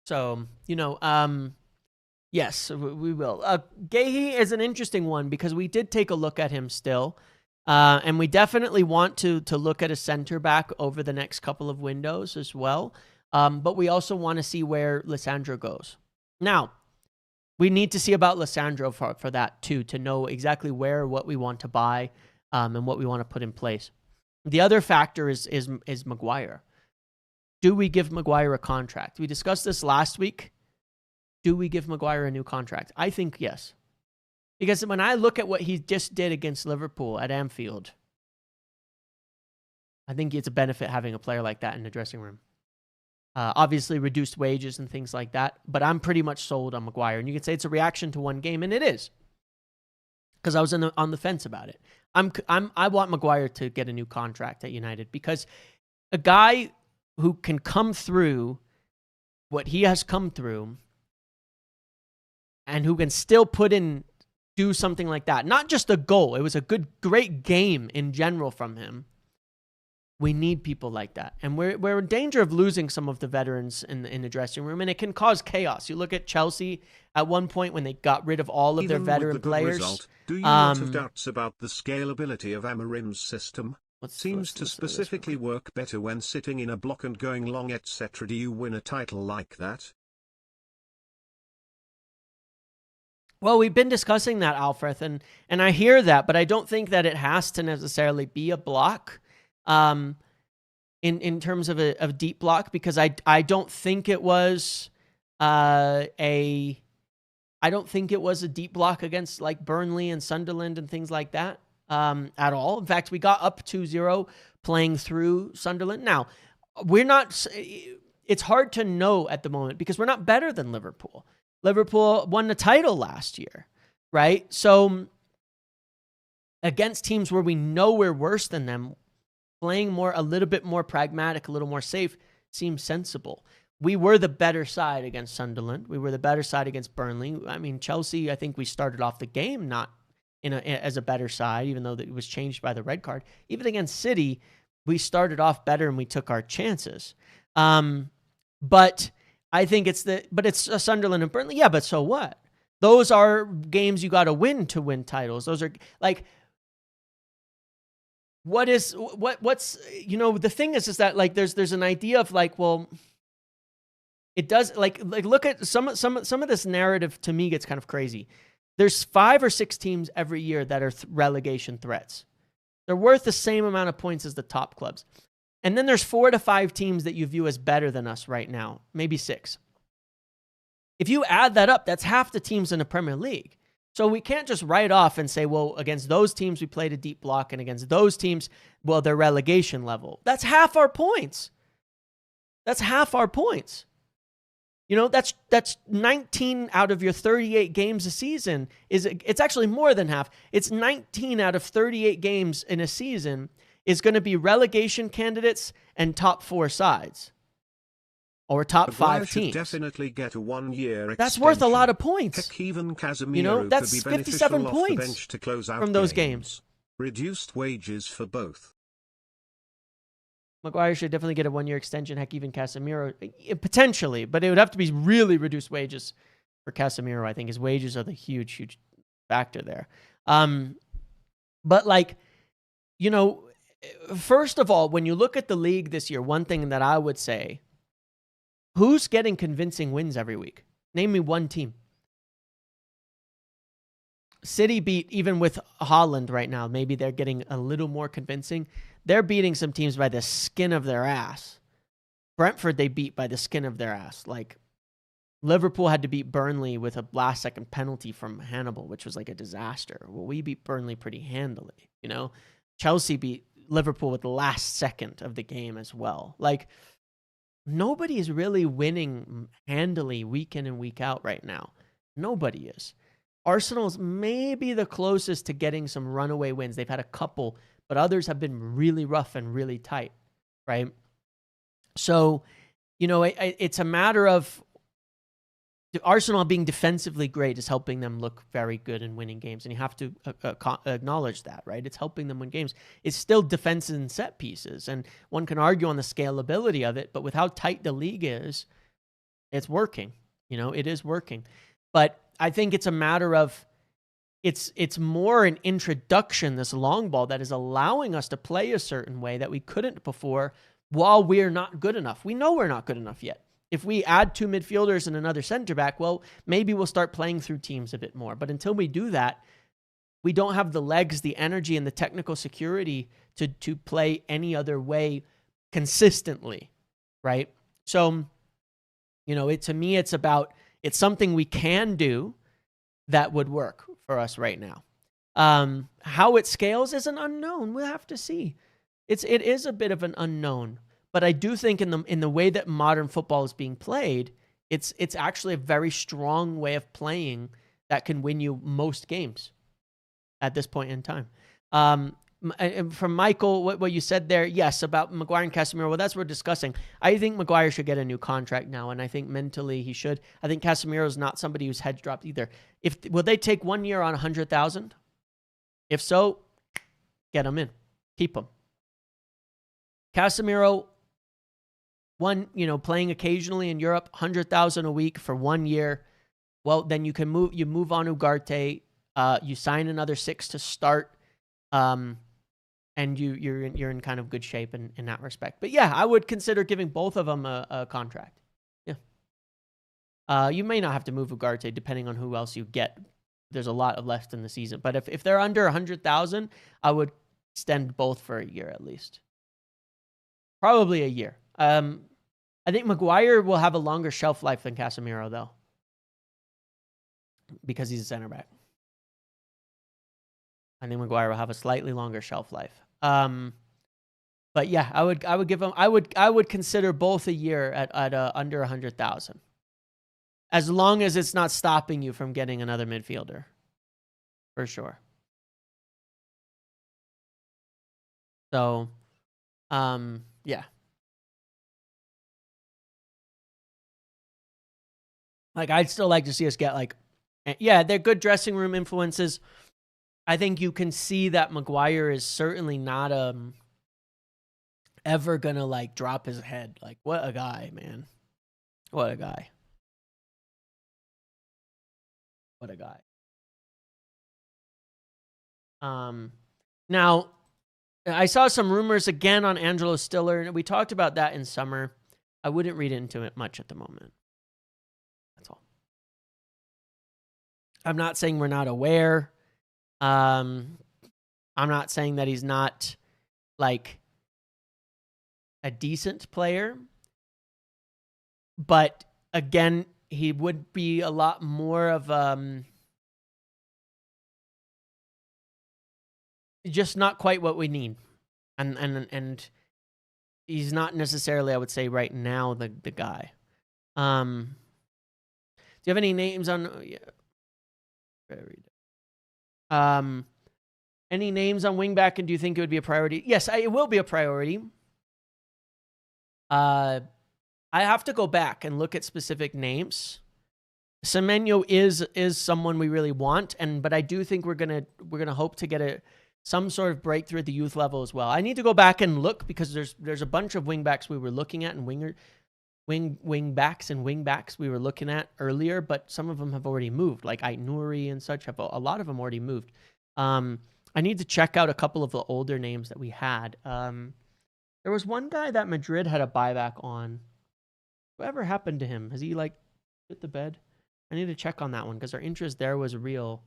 A: So, yes, we will. Gahey is an interesting one because we did take a look at him still. And we definitely want to look at a center back over the next couple of windows as well. But we also want to see where Lissandro goes. Now, we need to see about Lissandro for that too, to know exactly what we want to buy and what we want to put in place. The other factor is Maguire. Do we give Maguire a contract? We discussed this last week. Do we give Maguire a new contract? I think yes. Because when I look at what he just did against Liverpool at Anfield, I think it's a benefit having a player like that in the dressing room. Obviously, reduced wages and things like that, but I'm pretty much sold on Maguire. And you can say it's a reaction to one game, and it is. Because I was on the fence about it. I want Maguire to get a new contract at United, because a guy who can come through what he has come through and who can still do something like that. Not just a goal. It was a great game in general from him. We need people like that. And we're in danger of losing some of the veterans in the dressing room, and it can cause chaos. You look at Chelsea at one point when they got rid of all of their veteran players.
B: Result, do you not have doubts about the scalability of Amorim's system? Seems to specifically work better when sitting in a block and going long, etc. Do you win a title like that?
A: Well, we've been discussing that, Alfred, and I hear that, but I don't think that it has to necessarily be a block in terms of a deep block, because I don't think it was a deep block against like Burnley and Sunderland and things like that. At all. In fact, we got up 2-0 playing through Sunderland. Now, it's hard to know at the moment because we're not better than Liverpool. Liverpool won the title last year, right? So against teams where we know we're worse than them, playing a little bit more pragmatic, a little more safe seems sensible. We were the better side against Sunderland. We were the better side against Burnley. I mean, Chelsea, I think we started off the game not as a better side, even though it was changed by the red card. Even against City, we started off better and we took our chances. But I think it's Sunderland and Burnley. Yeah, but so what? Those are games you got to win titles. Those are like, what's the thing is that like there's an idea of like, well, it does like look at some of this narrative to me gets kind of crazy. There's 5 or 6 teams every year that are relegation threats. They're worth the same amount of points as the top clubs. And then there's 4 to 5 teams that you view as better than us right now, maybe 6. If you add that up, that's half the teams in the Premier League. So we can't just write off and say, well, against those teams, we played a deep block, and against those teams, well, they're relegation level. That's half our points. That's half our points. That's 19 out of your 38 games a season. It's actually more than half. It's 19 out of 38 games in a season is going to be relegation candidates and top 4 sides. Or top 5 teams.
B: Definitely get a 1-year extension.
A: That's worth a lot of points.
B: Even Casemiro
A: you know, that's
B: could be
A: 57 points
B: off the bench to close out
A: from those games.
B: Reduced wages for both.
A: Maguire should definitely get a 1-year extension. Heck, even Casemiro, potentially, but it would have to be really reduced wages for Casemiro. I think his wages are the huge factor there. But like, you know, first of all, when you look at the league this year, one thing that I would say, who's getting convincing wins every week? Name me one team. City beat, even with Haaland right now, maybe they're getting a little more convincing. They're beating some teams by the skin of their ass. Brentford, they beat by the skin of their ass. Like, Liverpool had to beat Burnley with a last-second penalty from Hannibal, which was like a disaster. Well, we beat Burnley pretty handily, you know? Chelsea beat Liverpool with the last second of the game as well. Like, nobody is really winning handily week in and week out right now. Nobody is. Arsenal's maybe the closest to getting some runaway wins. They've had a couple, but others have been really rough and really tight, right? So, you know, it's a matter of Arsenal being defensively great is helping them look very good in winning games, and you have to acknowledge that, right? It's helping them win games. It's still defense and set pieces, and one can argue on the scalability of it, but with how tight the league is, it's working. You know, it is working. But I think it's a matter of it's more an introduction, this long ball, that is allowing us to play a certain way that we couldn't before while we're not good enough. We know we're not good enough yet. If we add 2 midfielders and another center back, well, maybe we'll start playing through teams a bit more. But until we do that, we don't have the legs, the energy, and the technical security to play any other way consistently, right? So, you know, to me, it's something we can do that would work for us right now. How it scales is an unknown. We'll have to see. It is a bit of an unknown. But I do think in the way that modern football is being played, it's actually a very strong way of playing that can win you most games at this point in time. And from Michael, what you said there, yes, about Maguire and Casemiro, well, that's what we're discussing. I think Maguire should get a new contract now, and I think mentally he should. I think Casemiro is not somebody whose head's dropped either. Will they take 1 year on 100,000? If so, get him in. Keep him. Casemiro, playing occasionally in Europe, 100,000 a week for 1 year. Well, then you move on Ugarte, you sign another 6 to start, and you're in kind of good shape in that respect. But yeah, I would consider giving both of them a contract. Yeah. You may not have to move Ugarte depending on who else you get. There's a lot of left in the season. But if they're under 100,000, I would extend both for a year at least. Probably a year. I think Maguire will have a longer shelf life than Casemiro, though, because he's a center back. I think Maguire will have a slightly longer shelf life. But yeah, I would give him. I would consider both a year at under 100,000, as long as it's not stopping you from getting another midfielder, for sure. So, yeah. Like, I'd still like to see us get they're good dressing room influences. I think you can see that Maguire is certainly not ever gonna drop his head. Like, what a guy, man. What a guy. What a guy. Now, I saw some rumors again on Angelo Stiller, and we talked about that in summer. I wouldn't read into it much at the moment. That's all. I'm not saying we're not aware. I'm not saying that he's not a decent player, but again, he would be a lot more of just not quite what we need, and he's not necessarily, I would say, right now the guy. Do you have any names on? Yeah. Any names on wingback, and do you think it would be a priority? Yes, it will be a priority. I have to go back and look at specific names. Semenyo is someone we really want, but I do think we're gonna hope to get some sort of breakthrough at the youth level as well. I need to go back and look because there's a bunch of wingbacks we were looking at and wingbacks we were looking at earlier, but some of them have already moved, like Aït-Nouri and such. Have a lot of them already moved. I need to check out a couple of the older names that we had. There was one guy that Madrid had a buyback on. Whatever happened to him? Has he hit the bed? I need to check on that one because our interest there was real.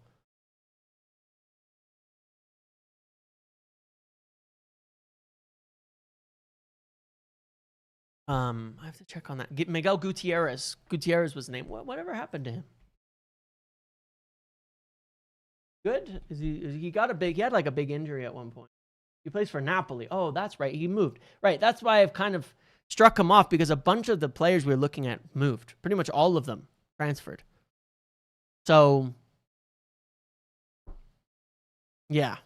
A: I have to check on that. Miguel Gutierrez. Gutierrez was the name. Whatever happened to him? Good? He got he had a big injury at one point. He plays for Napoli. Oh, that's right. He moved. Right. That's why I've kind of struck him off because a bunch of the players we were looking at moved. Pretty much all of them transferred. So, yeah.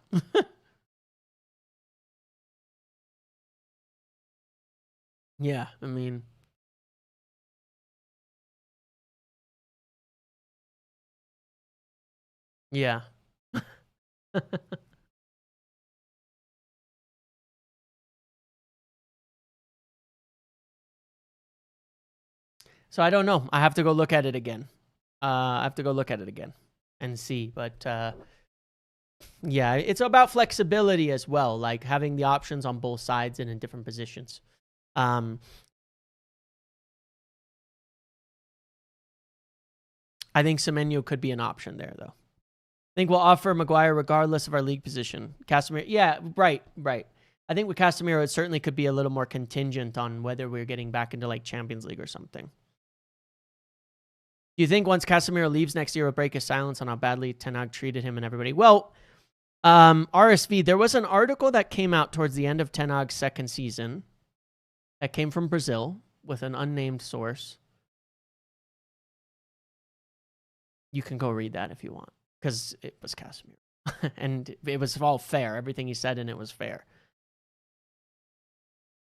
A: Yeah, I mean, yeah. So I don't know. I have to go look at it again. And see. But yeah, it's about flexibility as well, like having the options on both sides and in different positions. I think Semenyo could be an option there, though. I think we'll offer Maguire regardless of our league position. Casemiro, yeah, right. I think with Casemiro, it certainly could be a little more contingent on whether we're getting back into Champions League or something. Do you think once Casemiro leaves next year, we'll break his silence on how badly Ten Hag treated him and everybody? Well, RSV, there was an article that came out towards the end of Ten Hag's second season that came from Brazil with an unnamed source. You can go read that if you want, because it was Casemiro. And it was all fair. Everything he said in it was fair.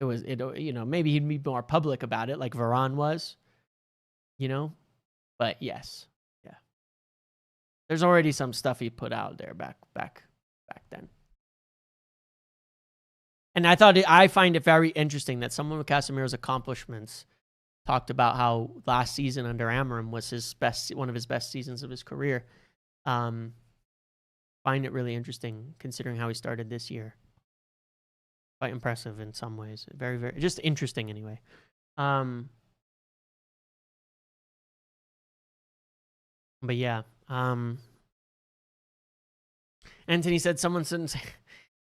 A: Maybe he'd be more public about it like Varane was, but yes. Yeah. There's already some stuff he put out there back then. And I find it very interesting that someone with Casemiro's accomplishments talked about how last season under Amorim was one of his best seasons of his career. Find it really interesting considering how he started this year. Quite impressive in some ways. Very, very just interesting anyway. But yeah. Anthony said someone shouldn't say.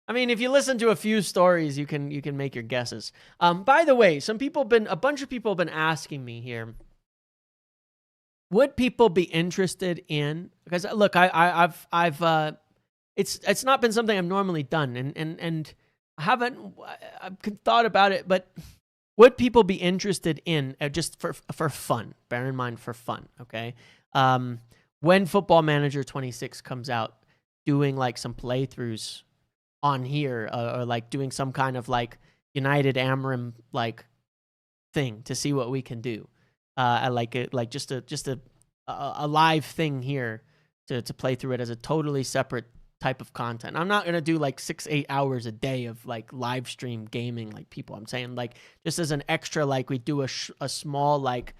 A: I mean, if you listen to a few stories, you can make your guesses. By the way, a bunch of people have been asking me here. Would people be interested in? Because look, I've it's not been something I've normally done, and I've thought about it. But would people be interested in just for fun? Bear in mind, for fun, okay? When Football Manager 26 comes out, doing some playthroughs on here, or doing some kind of United Amorim thing to see what we can do. Just a live thing here to play through it as a totally separate type of content. I'm not gonna do 6-8 hours a day of live stream gaming like people. I'm saying just as an extra, we do a small live,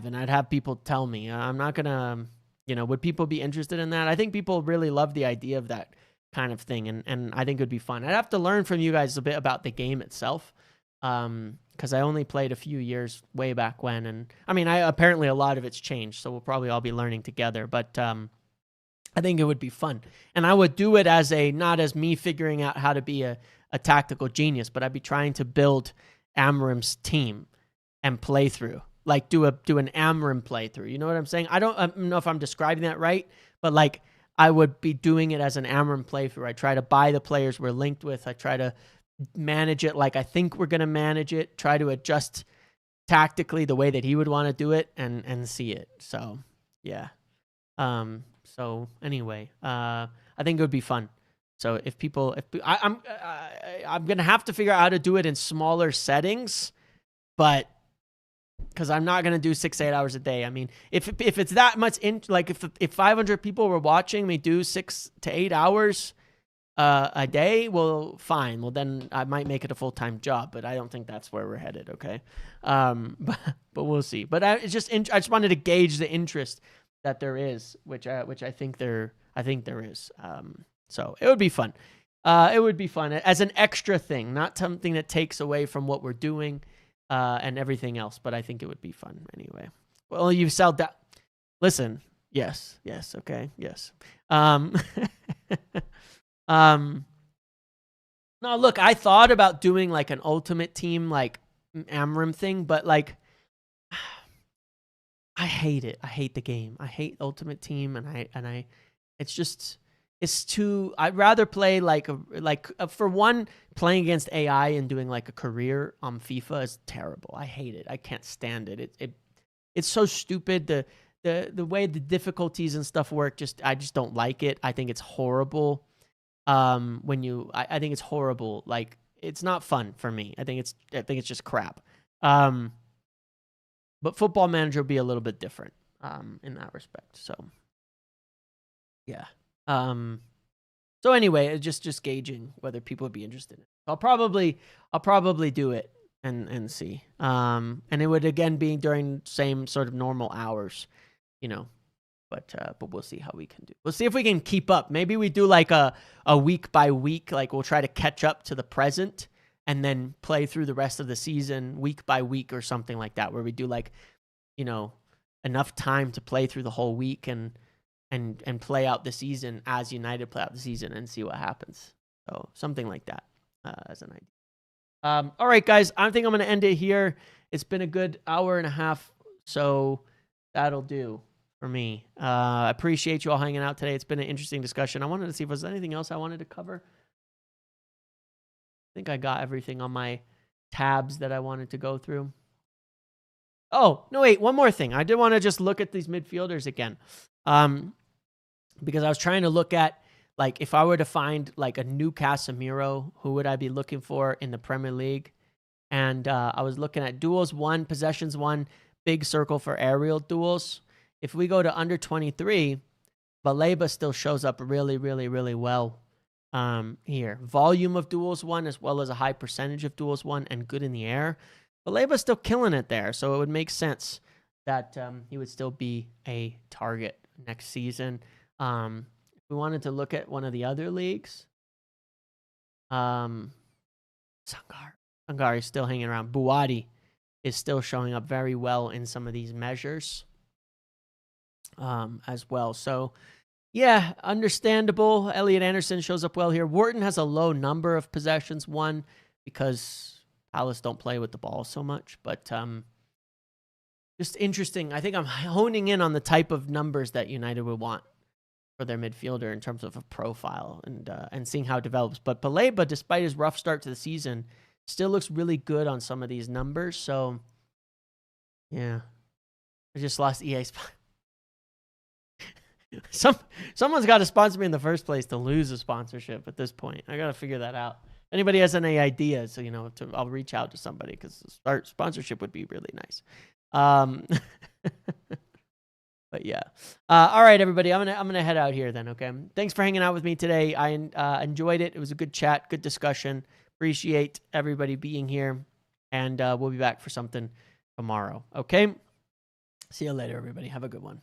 A: and I'd have people tell me. I'm not gonna, would people be interested in that? I think people really love the idea of that kind of thing, and I think it would be fun. I'd have to learn from you guys a bit about the game itself, because I only played a few years way back when, and I mean, apparently a lot of it's changed, so we'll probably all be learning together, but I think it would be fun, and I would do it not as me figuring out how to be a tactical genius, but I'd be trying to build Amorim's team and play through. Do an Amorim playthrough. You know what I'm saying? I don't know if I'm describing that right, but I would be doing it as an Amorim playthrough. I try to buy the players we're linked with. I try to manage it like I think we're going to manage it, try to adjust tactically the way that he would want to do it, and see it. So, yeah. So anyway, I think it would be fun. So if people, I'm gonna have to figure out how to do it in smaller settings, but because I'm not gonna do 6-8 hours a day. I mean, if it's that much if 500 people were watching me do 6 to 8 hours a day, well, fine. Well, then I might make it a full-time job, but I don't think that's where we're headed. Okay, but we'll see. But I just wanted to gauge the interest that there is, which I think there is. So it would be fun. It would be fun as an extra thing, not something that takes away from what we're doing and everything else. But I think it would be fun anyway. Well, you sell that. Listen, yes, okay, yes. No, look, I thought about doing like an ultimate team, like Amorim thing, but like, I hate it. I hate the game. I hate Ultimate Team, and it's too. I'd rather play for one, playing against AI and doing like a career on FIFA is terrible. I hate it. I can't stand it. It's so stupid. The way the difficulties and stuff work, I just don't like it. I think it's horrible. I think it's horrible. Like, it's not fun for me. I think it's just crap. But Football Manager will be a little bit different in that respect. So, yeah. So anyway, just gauging whether people would be interested in it. I'll probably do it and see. And it would again be during same sort of normal hours, But we'll see how we can do. We'll see if we can keep up. Maybe we do like a week by week. Like, we'll try to catch up to the present and then play through the rest of the season week by week or something like that, where we do like, enough time to play through the whole week and play out the season as United play out the season and see what happens. So something like that as an idea. All right, guys, I think I'm going to end it here. It's been a good hour and a half, so that'll do for me. I appreciate you all hanging out today. It's been an interesting discussion. I wanted to see if there was anything else I wanted to cover. I think I got everything on my tabs that I wanted to go through. Oh, no, wait, one more thing. I did want to just look at these midfielders again. Because I was trying to look at, like, if I were to find, like, a new Casemiro, who would I be looking for in the Premier League? And I was looking at duels 1, possessions 1, big circle for aerial duels. If we go to under 23, Baleba still shows up really, really, really well here. Volume of duels 1, as well as a high percentage of duels 1, and good in the air. Baleba's still killing it there, so it would make sense that he would still be a target next season. If we wanted to look at one of the other leagues, Sangar is still hanging around. Buwadi is still showing up very well in some of these measures as well. So, yeah, understandable. Elliot Anderson shows up well here. Wharton has a low number of possessions, 1, because Palace don't play with the ball so much. But just interesting. I think I'm honing in on the type of numbers that United would want for their midfielder in terms of a profile and seeing how it develops. But Baleba, despite his rough start to the season, still looks really good on some of these numbers. So, yeah. I just lost EA spot. Someone's got to sponsor me in the first place to lose a sponsorship at this point. I got to figure that out. Anybody has any ideas, so, I'll reach out to somebody, because sponsorship would be really nice. But yeah. All right, everybody. I'm gonna head out here then. Okay. Thanks for hanging out with me today. I enjoyed it. It was a good chat, good discussion. Appreciate everybody being here, and we'll be back for something tomorrow. Okay. See you later, everybody. Have a good one.